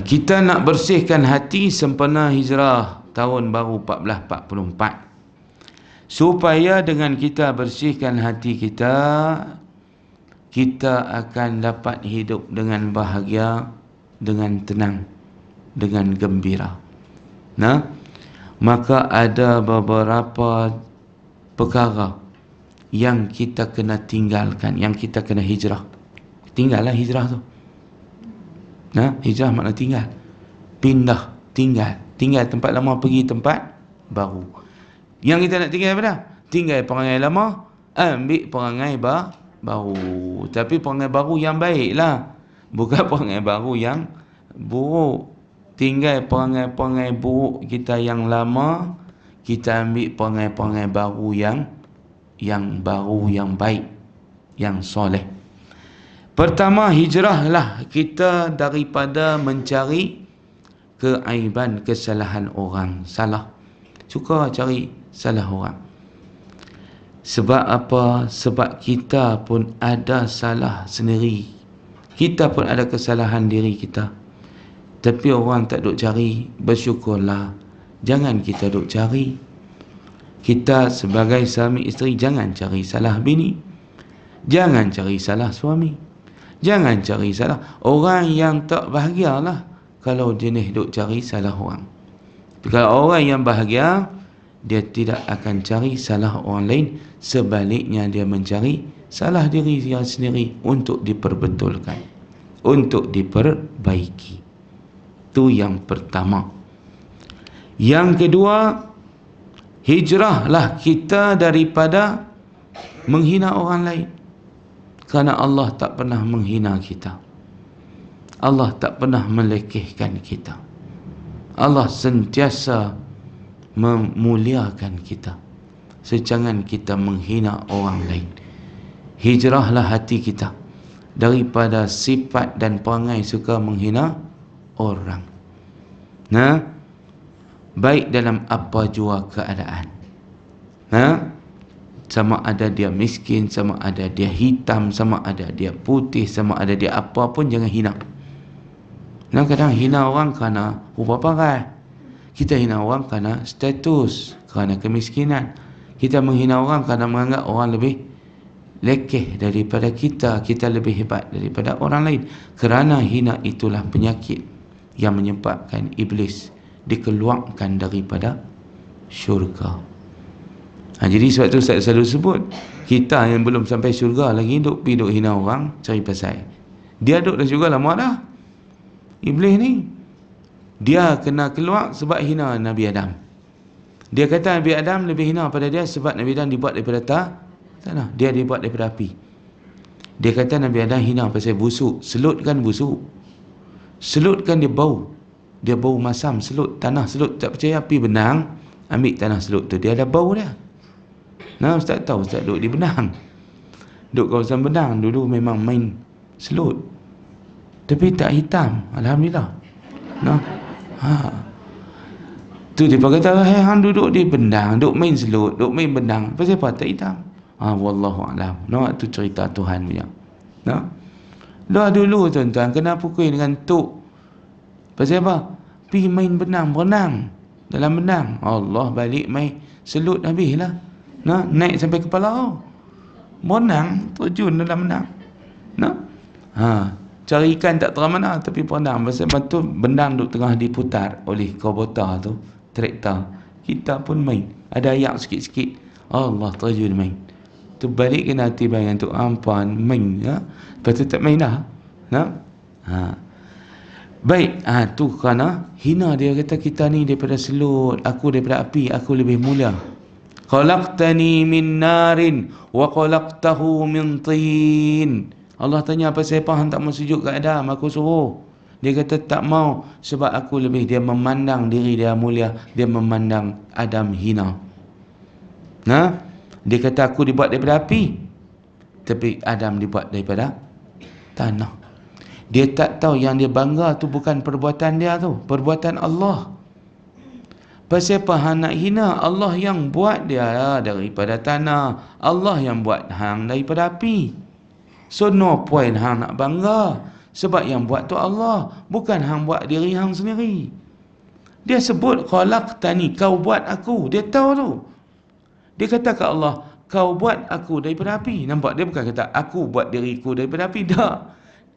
[SPEAKER 1] kita nak bersihkan hati sempena hijrah tahun baru 1444, supaya dengan kita bersihkan hati kita, kita akan dapat hidup dengan bahagia, dengan tenang, dengan gembira. Nah, maka ada beberapa perkara yang kita kena tinggalkan, yang kita kena hijrah. Tinggallah hijrah tu. Nah, hijrah makna tinggal, pindah, tinggal tempat lama, pergi tempat baru. Yang kita nak tinggal apa dah? Tinggal perangai lama, ambil perangai baru. Tapi perangai baru yang baik lah, bukan perangai baru yang buruk. Tinggal perangai-perangai buruk kita yang lama, kita ambil perangai-perangai baru yang baru, yang baik, yang soleh. Pertama, hijrahlah kita daripada mencari keaiban, kesalahan orang. Salah, suka cari salah orang. Sebab apa? Sebab kita pun ada salah sendiri. Kita pun ada kesalahan diri kita. Tapi orang tak duk cari, bersyukurlah. Jangan kita duk cari. Kita sebagai suami isteri, jangan cari salah bini, jangan cari salah suami, jangan cari salah. Orang yang tak bahagialah kalau jenis duk cari salah orang. Tapi kalau orang yang bahagia, dia tidak akan cari salah orang lain. Sebaliknya, dia mencari salah diri dia sendiri untuk diperbetulkan, untuk diperbaiki. Itu yang pertama. Yang kedua, hijrahlah kita daripada menghina orang lain. Kerana Allah tak pernah menghina kita, Allah tak pernah melekehkan kita. Allah sentiasa memuliakan kita. Sejangan kita menghina orang lain. Hijrahlah hati kita daripada sifat dan perangai suka menghina orang. Nah, baik dalam apa jua keadaan. Sama ada dia miskin, sama ada dia hitam, sama ada dia putih, sama ada dia apa pun, jangan hina. Kadang hina orang kerana rupa parai. Kita hina orang kerana status, kerana kemiskinan. Kita menghina orang kerana menganggap orang lebih lekeh daripada kita, kita lebih hebat daripada orang lain. Kerana hina itulah penyakit yang menyebabkan iblis dikeluarkan daripada syurga. Jadi sebab tu saya selalu sebut, kita yang belum sampai syurga lagi duk hina orang, cari pasal. Dia duk dah syurga lama dah. Iblis ni, dia kena keluar sebab hina Nabi Adam. Dia kata Nabi Adam lebih hina pada dia sebab Nabi Adam dibuat daripada tanah, dia dibuat daripada api. Dia kata Nabi Adam hina pasal busuk. Selut kan busuk, selut kan dia bau, dia bau masam. Selut, tanah selut, tak percaya api benang, ambil tanah selut tu, dia ada bau dia. Nah, Ustaz tahu, Ustaz duduk di Benang. Duduk kawasan Benang, dulu memang main selut. Tapi tak hitam, alhamdulillah. Nah. Ha. Tu dia kata, "Hai hang duduk di Benang, duduk main selut, duduk main Benang. Pasal apa tak hitam?" Wallahu alam. Nah, tu cerita Tuhan punya. Nah. Dah dulu tuan-tuan kena pukul dengan tuk. Pasal apa? Pergi main Benang, berenang dalam Benang. Allah, balik main selut habislah. Nah, naik sampai kepala. Berenang, terjun dalam Benang. Nah. Cari ikan tak terang mana tapi berenang. Pasal tu Benang duk tengah diputar oleh kubota tu, traktor. Kita pun main. Ada ayak sikit-sikit. Allah, terjun main. Tu balik kena hati bayang tu ampan main. Lepas tu tak main dah. Nah. Baik, tu kerana hina dia kata kita ni daripada selut, aku daripada api, aku lebih mulia. Khalaqtani min narin wa khalaqtahu min tin. Allah tanya apa siapa hang tak mau sujud kat Adam, aku suruh. Dia kata tak mau sebab aku lebih, dia memandang diri dia mulia, dia memandang Adam hina. Nah, dia kata aku dibuat daripada api, tapi Adam dibuat daripada tanah. Dia tak tahu yang dia bangga tu bukan perbuatan dia tu, perbuatan Allah. Pasal apa hang nak hina? Allah yang buat dia daripada tanah, Allah yang buat hang daripada api. So no point hang nak bangga, sebab yang buat tu Allah, bukan hang buat diri hang sendiri. Dia sebut khalaqtani, kau buat aku. Dia tahu tu. Dia kata ke Allah, kau buat aku daripada api. Nampak? Dia bukan kata aku buat diriku daripada api. Tak.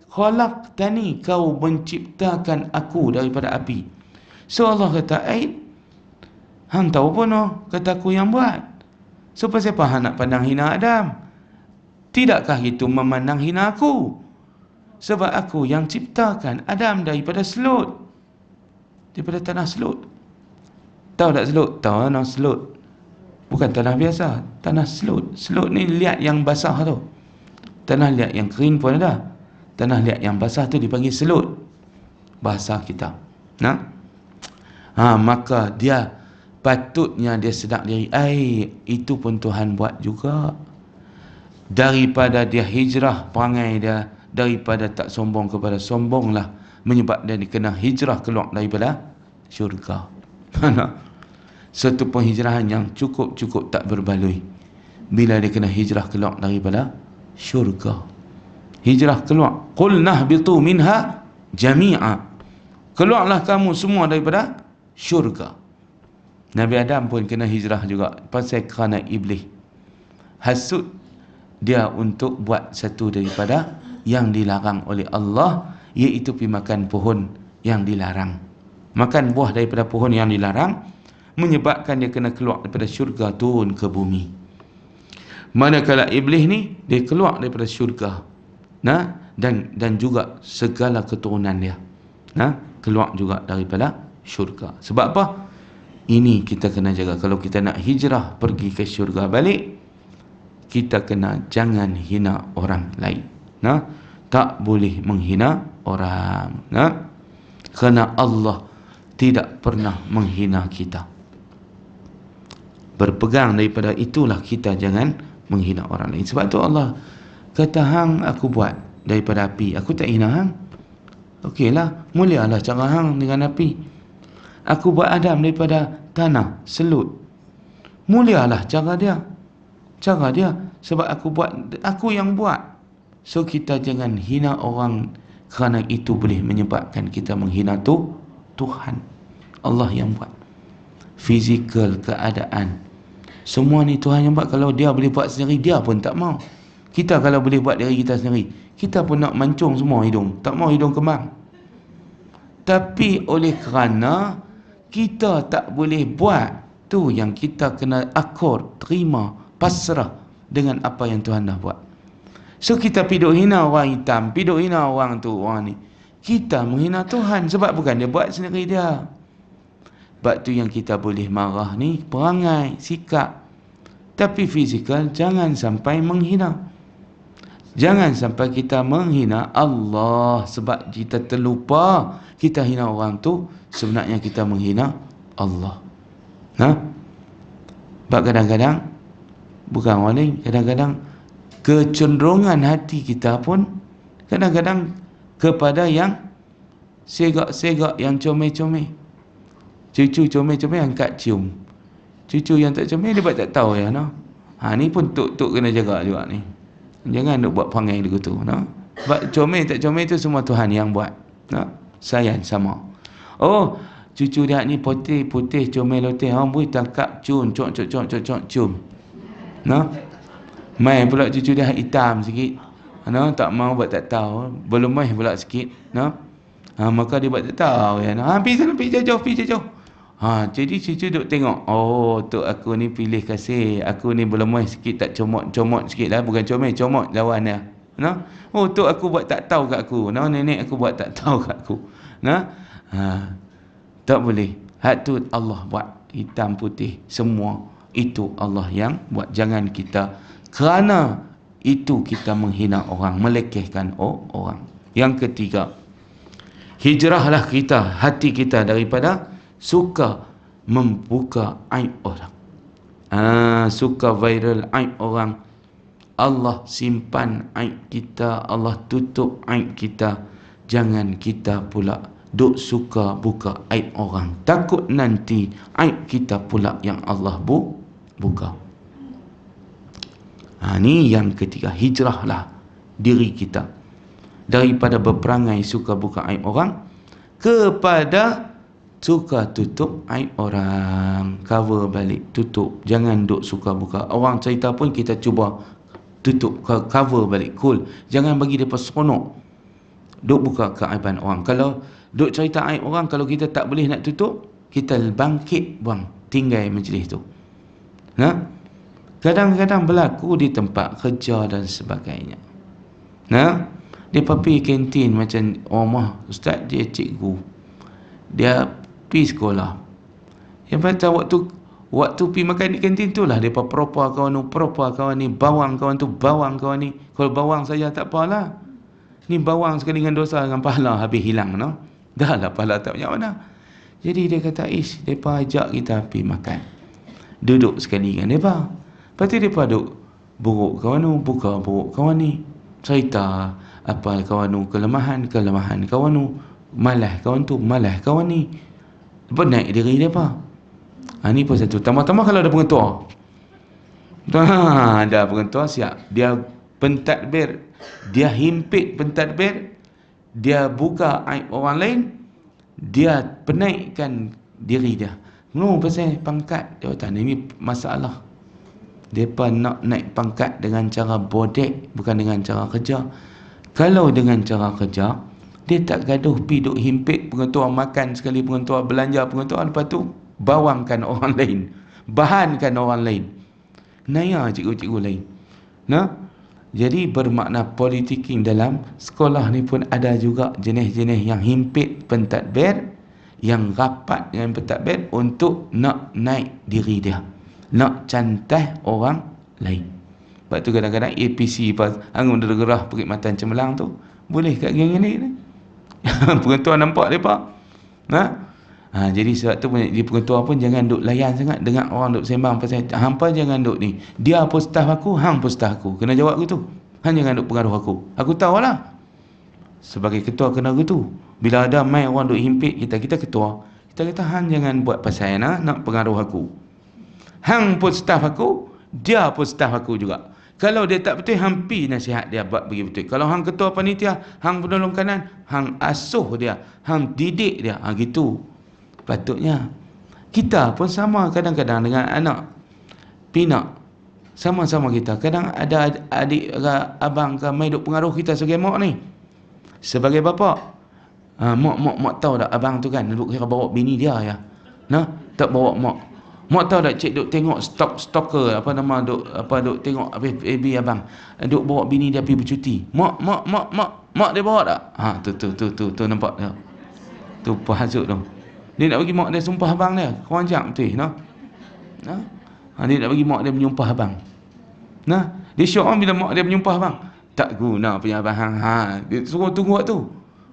[SPEAKER 1] Khalaqtani, kau menciptakan aku daripada api. So Allah kata, hang tahu pun kata aku yang buat. So pasal apa hang nak pandang hina Adam? Tidakkah itu memandang hina aku? Sebab aku yang ciptakan Adam daripada selut, daripada tanah selut. Tahu tak selut? Tahu tanah selut. Bukan tanah biasa, tanah selut. Selut ni liat yang basah tu. Tanah liat yang kering pun ada. Tanah liat yang basah tu dipanggil selut, bahasa kita. Nah, maka dia patutnya dia sedar diri, itu pun Tuhan buat juga. Daripada dia hijrah perangai dia, daripada tak sombong kepada sombonglah, menyebabkan dia kena hijrah keluar daripada syurga. Satu penghijrahan yang cukup tak berbaloi bila dia kena hijrah keluar daripada syurga. Hijrah keluar. Qul nahbitu minha jami'a. Keluarlah kamu semua daripada syurga. Nabi Adam pun kena hijrah juga pasal kerana iblis hasut dia untuk buat satu daripada yang dilarang oleh Allah, iaitu pergi makan pohon yang dilarang. Makan buah daripada pohon yang dilarang menyebabkan dia kena keluar daripada syurga, turun ke bumi. Manakala iblis ni dia keluar daripada syurga, dan juga segala keturunan dia, keluar juga daripada syurga. Sebab apa? Ini kita kena jaga. Kalau kita nak hijrah pergi ke syurga balik, kita kena jangan hina orang lain. Tak boleh menghina orang. Kerana Allah tidak pernah menghina kita. Berpegang daripada itulah kita jangan menghina orang lain. Sebab tu Allah kata, hang aku buat daripada api, aku tak hina hang. Okeylah, mulialah cara hang dengan api. Aku buat Adam daripada tanah, selut. Mulialah cara dia. Sebab aku yang buat. So kita jangan hina orang, kerana itu boleh menyebabkan kita menghina Tuhan. Allah yang buat. Fizikal, keadaan, semua ni Tuhan yang buat. Kalau dia boleh buat sendiri, dia pun tak mau. Kita kalau boleh buat diri kita sendiri, kita pun nak mancung semua hidung, tak mau hidung kembang. Tapi oleh kerana kita tak boleh buat, tu yang kita kena akur, terima, pasrah dengan apa yang Tuhan dah buat. So kita piduk hina orang hitam, piduk hina orang tu, orang ni, kita menghina Tuhan. Sebab bukan dia buat sendiri dia. Sebab tu yang kita boleh marah ni perangai, sikap. Tapi fizikal jangan sampai menghina. Jangan sampai kita menghina Allah. Sebab kita terlupa kita hina orang tu, sebenarnya kita menghina Allah. Sebab kadang-kadang Bukan orang lain. Kadang-kadang kecenderungan hati kita pun kadang-kadang kepada yang segak-segak, yang comel-comel. Cucu comel-comel angkat cium. Cucu yang tak comel dia buat tak tahu ya, no. Ni pun tok kena jaga juga ni. Jangan nak buat perangai begitu, no. Sebab comel tak comel tu semua Tuhan yang buat, no. Sayang sama. Oh, cucu dia ni putih comel loteh. Boleh tangkap cium, cium. No. Mai pula cucu dia hitam sikit. No, tak mau buat tak tahu. Belum mai pula sikit, no. Maka dia buat tak tahu ya. No. Pergi jauh. Jadi cucu duk tengok. Oh, tok aku ni pilih kasih. Aku ni belum mai sikit, tak comot sikit lah. Bukan comot lawan dia. No. Oh, tok aku buat tak tahu kat aku. No, nenek aku buat tak tahu kat aku. No. Tak boleh. Hak tu Allah buat. Hitam putih semua itu Allah yang buat. Jangan kita kerana itu kita menghina orang, melekehkan orang. Yang ketiga, hijrahlah kita, hati kita daripada suka membuka aib orang. Suka viral aib orang. Allah simpan aib kita, Allah tutup aib kita. Jangan kita pula duk suka buka aib orang. Takut nanti aib kita pula yang Allah buka. Ni yang ketiga, hijrahlah diri kita daripada berperangai suka buka aib orang kepada suka tutup aib orang. Cover balik, tutup. Jangan duk suka buka. Orang cerita pun kita cuba tutup, cover balik. Cool. Jangan bagi mereka seronok duk buka keaiban orang. Kalau duk cerita aib orang, kalau kita tak boleh nak tutup, kita bangkit buang, tinggal majlis tu. Kadang-kadang berlaku di tempat kerja dan sebagainya. Dia pergi kantin macam rumah ustaz, dia cikgu, dia pergi sekolah. Yang pada waktu pergi makan di kantin tu lah dia propa kawan ni, bawang kawan tu, bawang kawan ni. Kalau bawang saja tak apalah. Ni bawang sekali dengan dosa, dengan pahala habis hilang, no. Dah lah pahala tak banyak mana. Jadi dia kata, depa ajak kita pergi makan. Duduk sekali dengan depa. Lepas tu depa duk buruk kawan tu, buka buruk kawan ni. Cerita apa kawan tu, kelemahan kawan tu, malas kawan tu, malas kawan ni. Lepas naik diri depa. Ni pun satu. Tambah-tambah kalau ada pengetua. Ada pengetua siap. Dia pentadbir, dia himpit pentadbir, dia buka aib orang lain, dia penaikkan diri dia. Pasal pangkat jawatan ini masalah. Mereka nak naik pangkat dengan cara bodek, bukan dengan cara kerja. Kalau dengan cara kerja, dia tak gaduh pergi duk himpit pengetua, makan sekali pengetua, belanja pengetua, lepas tu bawangkan orang lain, bahankan orang lain, naya cikgu-cikgu lain. Jadi bermakna politiking dalam sekolah ni pun ada juga jenis-jenis yang himpit pentadbir, yang rapat dengan pentadbir untuk nak naik diri dia, nak cantai orang lain. Sebab tu kadang-kadang APC angun dergerah perkhidmatan cemerlang tu boleh kat geng ini ni. Pengetua nampak mereka. Jadi sebab tu di pengetua pun jangan duk layan sangat dengar orang duk sembang pasal hampa, jangan duk ni. Dia pun staff aku, hang pun staff aku. Kena jawab gitu. Hang jangan duk pengaruh aku. Aku tahulah. Sebagai ketua kena gitu. Bila ada mai orang duk himpit kita ketua, kita kata hang jangan buat pasal nak pengaruh aku. Hang pun staff aku, dia pun staff aku juga. Kalau dia tak betul, hang pi nasihat dia buat bagi betul. Kalau hang ketua panitia, hang penolong kanan, hang asuh dia, hang didik dia. Gitu. Patutnya kita pun sama kadang-kadang dengan anak pinak. Sama-sama kita. Kadang ada adik abang ke mai duk pengaruh kita sebagai mak ni. Sebagai bapa. Mak tahu tak abang tu kan duk kira bawa bini dia ya. Tak bawa mak. Mak tahu tak cik duk tengok stalker duk tengok FB abang. Duk bawa bini dia pergi bercuti. Mak dia bawa tak? Tu nampak tak? Tu pasut tu. Dia nak bagi mak dia sumpah abang dia. Kau anjak betul, dia nak bagi mak dia menyumpah abang. Dia syok bila mak dia menyumpah abang. Tak guna punya abang. Dia suruh tunggu waktu.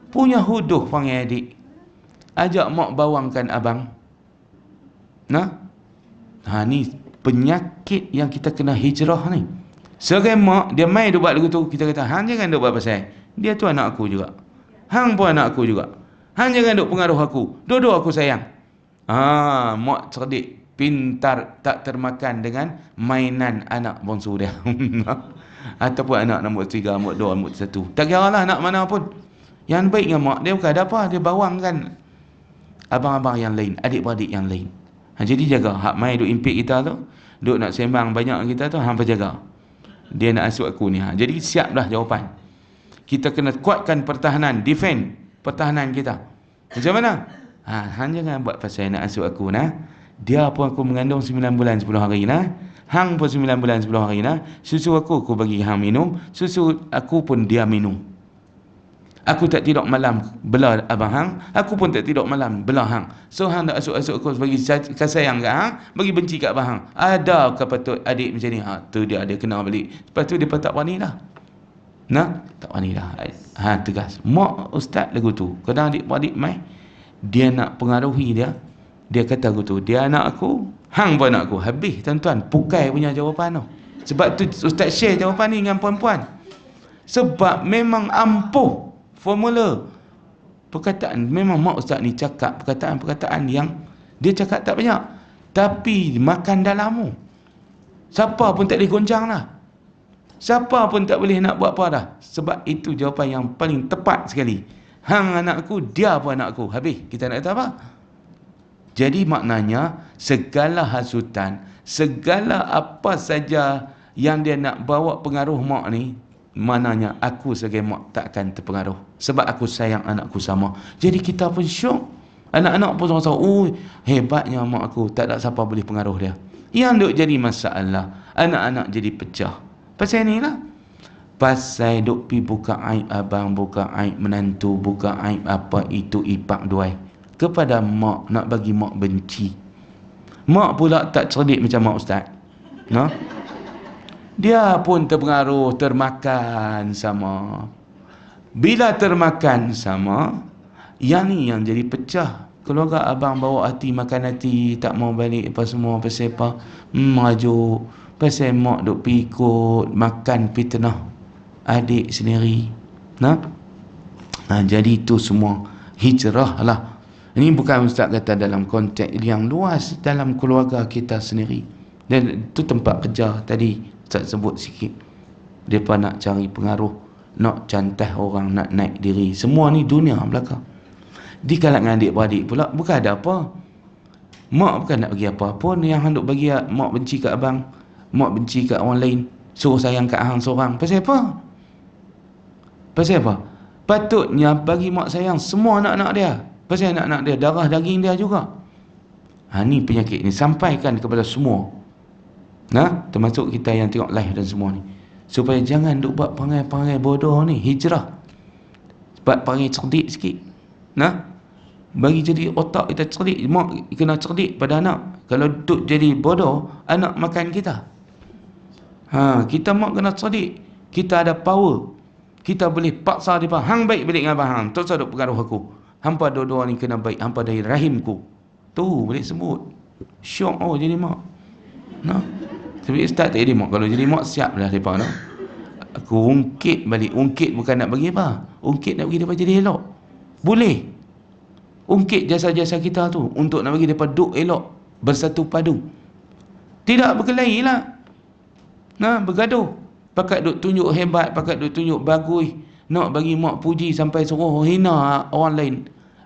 [SPEAKER 1] Punya huduh panggil adik. Ajak mak bawangkan abang. Ni penyakit yang kita kena hijrah ni. Sebagai mak, dia main duk buat lagu tu, kita kata, hang jangan duk buat pasal. Dia tu anak aku juga. Hang pun anak aku juga. Hang jangan duk pengaruh aku. Dua-dua aku sayang. Mak cerdik, pintar, tak termakan dengan mainan anak bongsu dia. Ataupun anak nombor 3, nombor 2, nombor 1. Tak kira lah anak mana pun. Yang baik dengan mak dia bukan ada apa, dia bawangkan abang-abang yang lain, adik-beradik yang lain. Jadi jaga, hak mai duk impit kita tu, duk nak sembang banyak kita tu, hang jaga. Dia nak asuh aku ni. Jadi siap dah jawapan. Kita kena kuatkan pertahanan, defend pertahanan kita. Macam mana? Hang jangan buat pasal nak asuh aku nah. Dia pun aku mengandung 9 bulan 10 hari nah. Hang pun 9 bulan 10 hari nah. Susu aku bagi hang minum, susu aku pun dia minum. Aku tak tidur malam bela abang hang, aku pun tak tidur malam bela hang. So hang nak asuk-asuk aku bagi kasih sayang kat hang, bagi benci kat abang hang. Ada ke patut adik macam ni? Tu dia kena balik. Lepas tu dia tak berani dah. Nah, tak berani dah. Tegas. Mak ustaz lagu tu. Kadang adik-adik mai, dia nak pengaruhi dia. Dia kata lagu tu, dia anak aku, hang pun anak aku. Habis tuan-tuan, pukai punya jawapan tu. Sebab tu ustaz share jawapan ni dengan puan-puan. Sebab memang ampuh formula perkataan. Memang mak ustaz ni cakap perkataan-perkataan yang dia cakap tak banyak, tapi makan dalammu. Siapa pun tak boleh goncang lah. Siapa pun tak boleh nak buat apa dah. Sebab itu jawapan yang paling tepat sekali. Hang anak aku, dia pun anak aku. Habis, kita nak kata apa? Jadi maknanya segala hasutan, segala apa saja yang dia nak bawa pengaruh mak ni, maknanya aku sebagai mak tak akan terpengaruh. Sebab aku sayang anakku sama. Jadi kita pun syok. Anak-anak pun rasa, hebatnya mak aku, tak ada siapa boleh pengaruh dia. Yang duk jadi masalah, anak-anak jadi pecah. Pasal ni lah. Pasal duk pi buka aib abang, buka aib menantu, buka aib apa itu ipak duai. Kepada mak, nak bagi mak benci. Mak pula tak cerdik macam mak ustaz. Nah? Dia pun terpengaruh, termakan sama. Bila termakan sama, yang ni yang jadi pecah. Keluarga abang bawa hati, makan hati, tak mau balik apa semua, pasal apa? Merajuk. Pasal mak duk pergi ikut, makan fitnah adik sendiri. Jadi itu semua hijrah lah. Ini bukan ustaz kata dalam konteks yang luas, dalam keluarga kita sendiri. Dan itu tempat kerja tadi ustaz sebut sikit. Mereka nak cari pengaruh, nak cantah orang, nak naik diri. Semua ni dunia belakang. Di kalangan adik-beradik pula bukan ada apa. Mak bukan nak bagi apa pun. Yang hendak bagi mak benci kat abang, mak benci kat orang lain, suruh sayang kat hang seorang. Pasal apa? Pasal apa? Patutnya bagi mak sayang semua anak-anak dia. Pasal anak-anak dia, darah daging dia juga. Ni penyakit ni. Sampaikan kepada semua. Termasuk kita yang tengok live dan semua ni. Supaya jangan duk buat perangai-perangai bodoh ni. Hijrah. Buat perangai cerdik sikit. Bagi jadi otak kita cerdik. Mak kena cerdik pada anak. Kalau duk jadi bodoh, anak makan kita. Kita mak kena cerdik. Kita ada power. Kita boleh paksa dia. Hang baik balik dengan abang hang. Tak usah duk pengaruh aku. Hampa dua-dua ni kena baik. Hampa dari rahimku. Tu boleh sebut. Syok jadi mak. Tapi ustaz tak jadi mak. Kalau jadi mak siap lah mereka. Aku ungkit balik. Ungkit bukan nak bagi apa. Ungkit nak bagi mereka jadi elok. Boleh. Ungkit jasa-jasa kita tu. Untuk nak bagi mereka duk elok. Bersatu padu. Tidak berkelahi lah. Bergaduh. Pakat duk tunjuk hebat. Pakat duk tunjuk bagus. Nak bagi mak puji sampai suruh hina orang lain.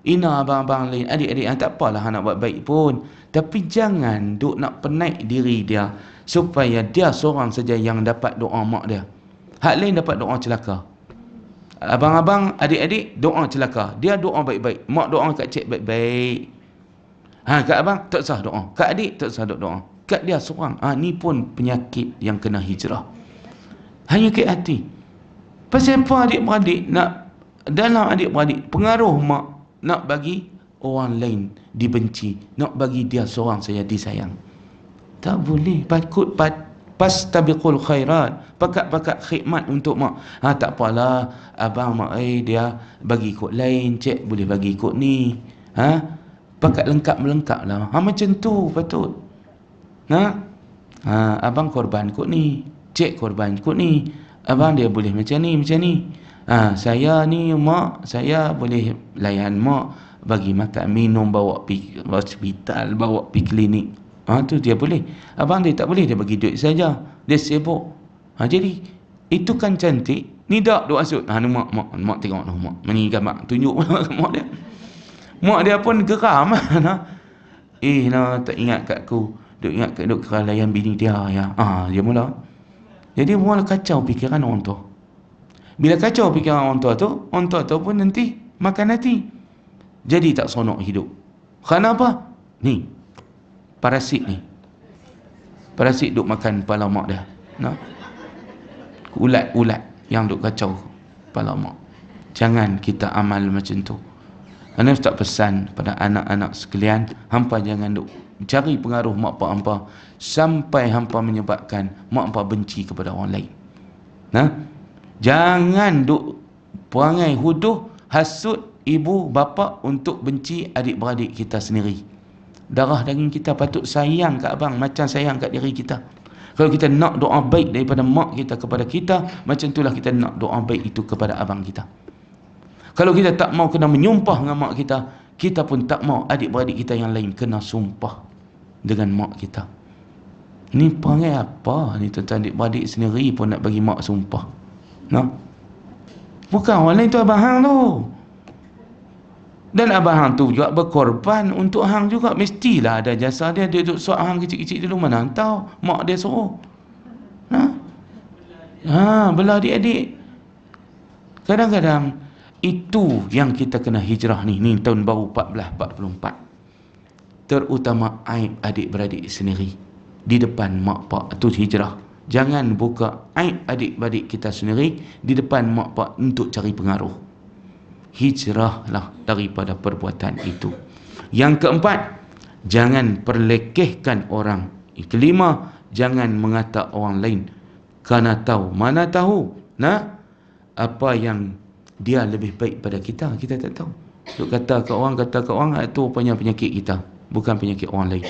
[SPEAKER 1] Hina abang-abang lain. Adik-adik tak apalah nak buat baik pun. Tapi jangan duk nak penaik diri dia. Supaya dia seorang saja yang dapat doa mak dia. Hak lain dapat doa celaka. Abang-abang, adik-adik doa celaka. Dia doa baik-baik. Mak doa kat cik baik-baik. Kat abang tak sah doa. Kat adik tak sah doa. Kat dia seorang. Ni pun penyakit yang kena hijrah. Hanya ke hati. Pasal apa adik-beradik nak, dalam adik-beradik pengaruh mak nak bagi orang lain dibenci, nak bagi dia seorang saja disayang. Tak boleh. Pastabiqul khairat. Pakat-pakat khidmat untuk mak. Tak apalah abang mak dia bagi ikut lain, cik boleh bagi ikut ni. Pakat lengkap-melengkap lah. Macam tu patut. Abang korban kot ni, cik korban kot ni, abang dia boleh macam ni, macam ni. Saya ni mak, saya boleh layan mak, bagi makan minum, bawa pergi hospital, bawa pergi klinik. Tu dia boleh. Abang dia tak boleh, dia bagi duit saja, dia sibuk. Jadi itu kan cantik. Ni dak duk hasut. Ni mak tengok tu, mak ni gambar tunjuk mak dia. Mak dia pun geram. Tak ingat kat aku, duk ingat kat duk layan bini dia ya. Dia mula. Jadi mula kacau fikiran orang tua. Bila kacau fikiran orang tua tu pun nanti makan hati. Jadi tak seronok hidup. Kenapa? Ni parasit ni. Parasit duk makan kepala mak dia. Ulat-ulat yang duk kacau kepala mak. Jangan kita amal macam tu. Ana tak pesan pada anak-anak sekalian, hampa jangan duk cari pengaruh mak pak hampa sampai hampa menyebabkan mak hampa benci kepada orang lain. Jangan duk perangai huduh, hasut ibu bapa untuk benci adik-beradik kita sendiri. Darah daging kita patut sayang kat abang macam sayang kat diri kita. Kalau kita nak doa baik daripada mak kita kepada kita, macam itulah kita nak doa baik itu kepada abang kita. Kalau kita tak mau kena menyumpah dengan mak kita, kita pun tak mau adik-beradik kita yang lain kena sumpah dengan mak kita. Ni perangai apa ni tuan-tuan, adik-beradik sendiri pun nak bagi mak sumpah. Bukan orang lain tu, abang hang tu. Dan abang hang tu juga berkorban untuk hang juga. Mestilah ada jasa dia. Dia duduk suap hang kecil-kecil dulu, mana hang tahu mak dia suruh. Belah adik-adik. Kadang-kadang itu yang kita kena hijrah ni tahun baru 1444. Terutama aib adik-beradik sendiri di depan mak pak, tu hijrah. Jangan buka aib adik-beradik kita sendiri di depan mak pak untuk cari pengaruh. Hijrahlah daripada perbuatan itu. Yang keempat, jangan perlekehkan orang. Kelima, jangan mengata orang lain kerana tahu. Mana tahu apa yang dia lebih baik pada kita, kita tak tahu. Duk kata kat orang itu rupanya penyakit kita, bukan penyakit orang lain.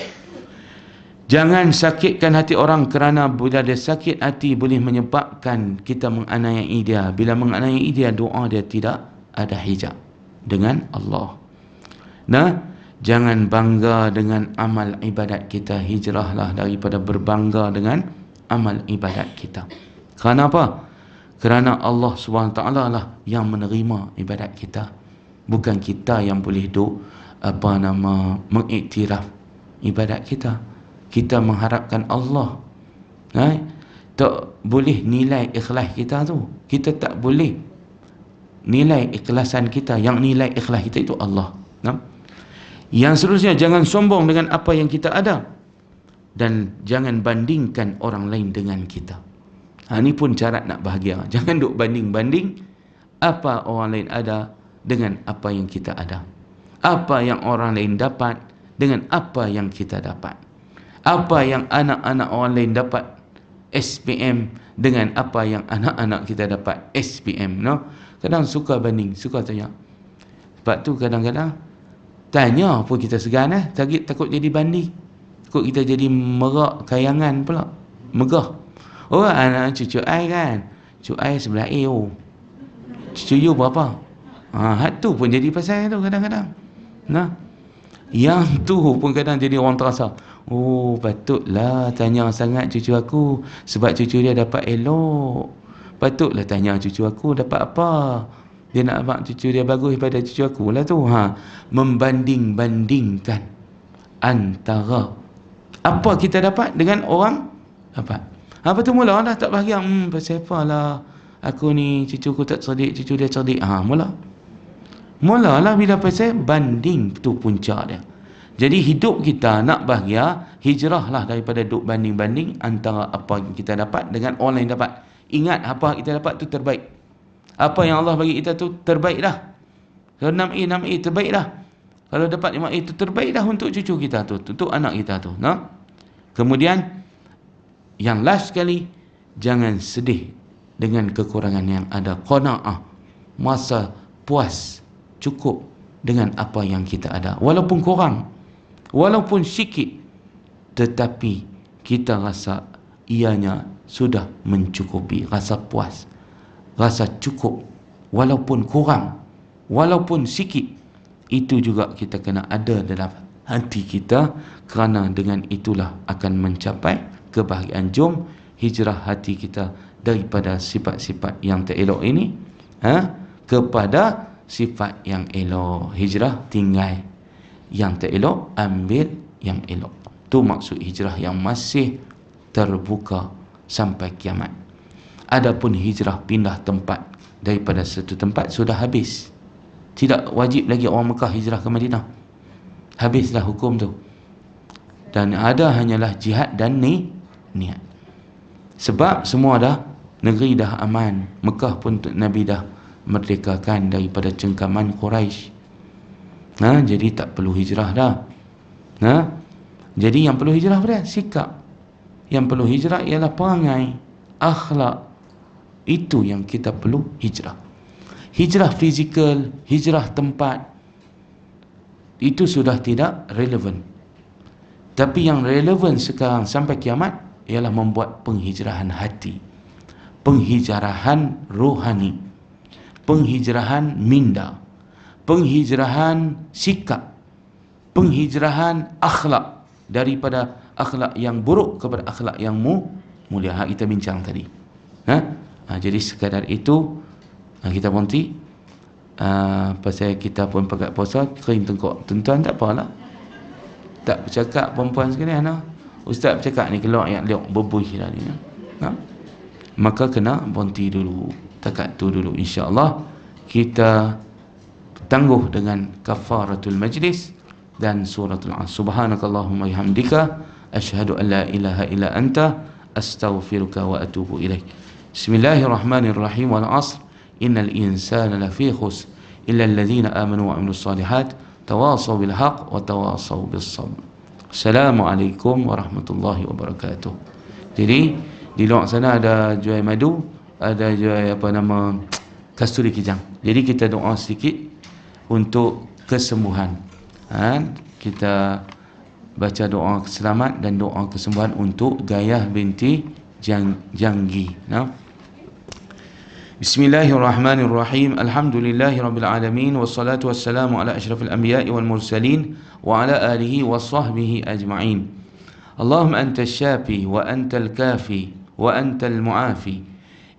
[SPEAKER 1] Jangan sakitkan hati orang, kerana bila dia sakit hati boleh menyebabkan kita menganiayai dia. Bila menganiayai dia, doa dia tidak ada hijab dengan Allah. Jangan bangga dengan amal ibadat kita. Hijrahlah daripada berbangga dengan amal ibadat kita. Kerana apa? Kerana Allah SWT lah yang menerima ibadat kita, bukan kita yang boleh mengiktiraf ibadat kita. Kita mengharapkan Allah tak boleh nilai ikhlas kita tu. Kita tak boleh nilai ikhlasan kita. Yang nilai ikhlas kita itu Allah. Yang seterusnya, jangan sombong dengan apa yang kita ada, dan jangan bandingkan orang lain dengan kita. Ini pun syarat nak bahagia. Jangan duk banding-banding apa orang lain ada dengan apa yang kita ada. Apa yang orang lain dapat dengan apa yang kita dapat. Apa yang anak-anak orang lain dapat SPM dengan apa yang anak-anak kita dapat SPM. Kadang suka banding, suka tanya. Sebab tu kadang-kadang tanya pun kita segan. Takut jadi banding. Takut kita jadi merak kayangan pula. Megah. Anak cucu ai kan, cucu ai sebelah A. Cucu you berapa? Tu pun jadi pasal tu kadang-kadang. Yang tu pun kadang jadi orang terasa, patutlah tanya sangat cucu aku sebab cucu dia dapat elok. Patutlah tanya cucu aku dapat apa. Dia nak abang cucu dia bagus daripada cucu aku lah tu. Membanding-bandingkan antara apa kita dapat dengan orang dapat. Apa tu mula dah tak bahagia. Pasal apa lah aku ni, cucu aku tak cerdik, cucu dia cerdik. Mulalah bila pasal banding, tu punca dia. Jadi hidup kita nak bahagia, hijrahlah daripada duk banding-banding antara apa yang kita dapat dengan orang lain dapat. Ingat apa kita dapat tu terbaik. Apa yang Allah bagi kita tu terbaik dah. Kalau 6A terbaik dah. Kalau dapat 5A tu terbaik dah untuk cucu kita tu, untuk anak kita tu. Kemudian yang last sekali, jangan sedih dengan kekurangan yang ada. Qanaah, masa puas, cukup dengan apa yang kita ada. Walaupun kurang, walaupun sikit, tetapi kita rasa ianya sudah mencukupi, rasa puas, rasa cukup, walaupun kurang, walaupun sikit, itu juga kita kena ada dalam hati kita, kerana dengan itulah akan mencapai kebahagiaan. Jom hijrah hati kita daripada sifat-sifat yang tak elok ini kepada sifat yang elok. Hijrah tinggal yang tak elok, ambil yang elok. Tu maksud hijrah yang masih terbuka sampai kiamat. Adapun hijrah pindah tempat daripada satu tempat sudah habis. Tidak wajib lagi orang Mekah hijrah ke Madinah. Habislah hukum tu. Dan ada hanyalah jihad dan niat. Sebab semua dah, negeri dah aman. Mekah pun Nabi dah merdekakan daripada cengkaman Quraisy. Jadi tak perlu hijrah dah. Jadi yang perlu hijrah apa dia? Sikap. Yang perlu hijrah ialah perangai, akhlak. Itu yang kita perlu hijrah. Hijrah fizikal, hijrah tempat, itu sudah tidak relevan. Tapi yang relevan sekarang sampai kiamat ialah membuat penghijrahan hati, penghijrahan rohani, penghijrahan minda, penghijrahan sikap, penghijrahan akhlak, daripada akhlak yang buruk kepada akhlak yang mulia. Kita bincang tadi. Jadi sekadar itu kita berhenti. Pasal kita pun pegat puasa, kering tengkok. Tuan-tuan tak apalah, tak bercakap perempuan sekalian. Ustaz bercakap ni keluar ayat liuk berbuih dah ni. Maka kena berhenti dulu. Takat tu dulu. InsyaAllah kita tangguh dengan kafaratul majlis dan suratul Asr. Subhanakallahumma bihamdika asyhadu an la ilaha illa anta astaghfiruka wa atubu ilaik. Bismillahirrahmanirrahim. Wal 'asr innal insana lafi khusr illa alladhina amanu wa 'amilus solihat tawasaw bil haqq wa tawasaw bis sabr. Assalamualaikum warahmatullahi wabarakatuh. Jadi di luar sana ada jual madu, ada jual kasturi kijang. Jadi kita doa sedikit untuk kesembuhan. Kita baca doa selamat dan doa kesembuhan untuk Gayah binti Janggi. Bismillahirrahmanirrahim. Alhamdulillahirabbil alamin wassalatu wassalamu ala asyrafil anbiya'i wal mursalin wa ala alihi wa sahbihi ajma'in. Allahumma antas syafi wa antal kafi wa antal muafi.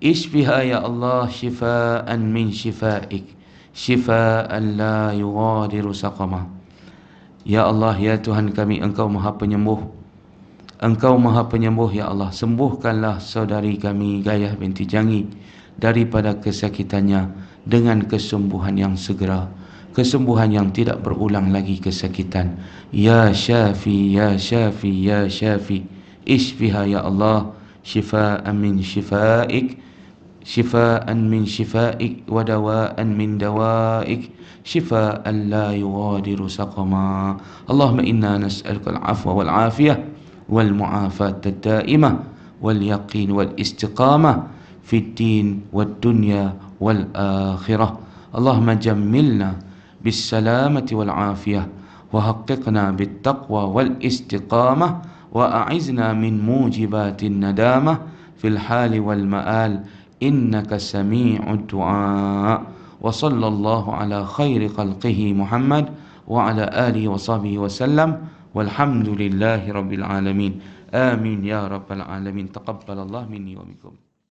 [SPEAKER 1] Ishfiha ya Allah shifaan min shifaik, shifaan la yughadiru saqama. Ya Allah, ya Tuhan kami, Engkau Maha Penyembuh. Engkau Maha Penyembuh, ya Allah. Sembuhkanlah saudari kami Gayah binti Jangi daripada kesakitannya dengan kesembuhan yang segera, kesembuhan yang tidak berulang lagi kesakitan. Ya Syafi, ya Syafi, ya Syafi. Ishfiha ya Allah shifaan min shifaik, shifaan min shifaik wa dawaan min dawaik, shifaan la yughadiru saqama. Allahumma inna nas'aluka al-'afwa wal-'afiyah wal-mu'afata ad-da'imah wal-yaqin wal-istiqamah fi ad-din wad-dunya wal-akhirah. Allahumma jammilna bis-salamati wal-'afiyah wa haqqiqna bit-taqwa wal-istiqamah wa a'izna min mujibatin nadamah fil hali wal-ma'al innaka sami'ud du'a. Wa sallallahu ala khairi khalqihi Muhammad wa ala alihi wa sahbihi wa sallam walhamdulillahi rabbil alamin. Amin ya rabbal alamin. Taqabbalallah minni wa minkum.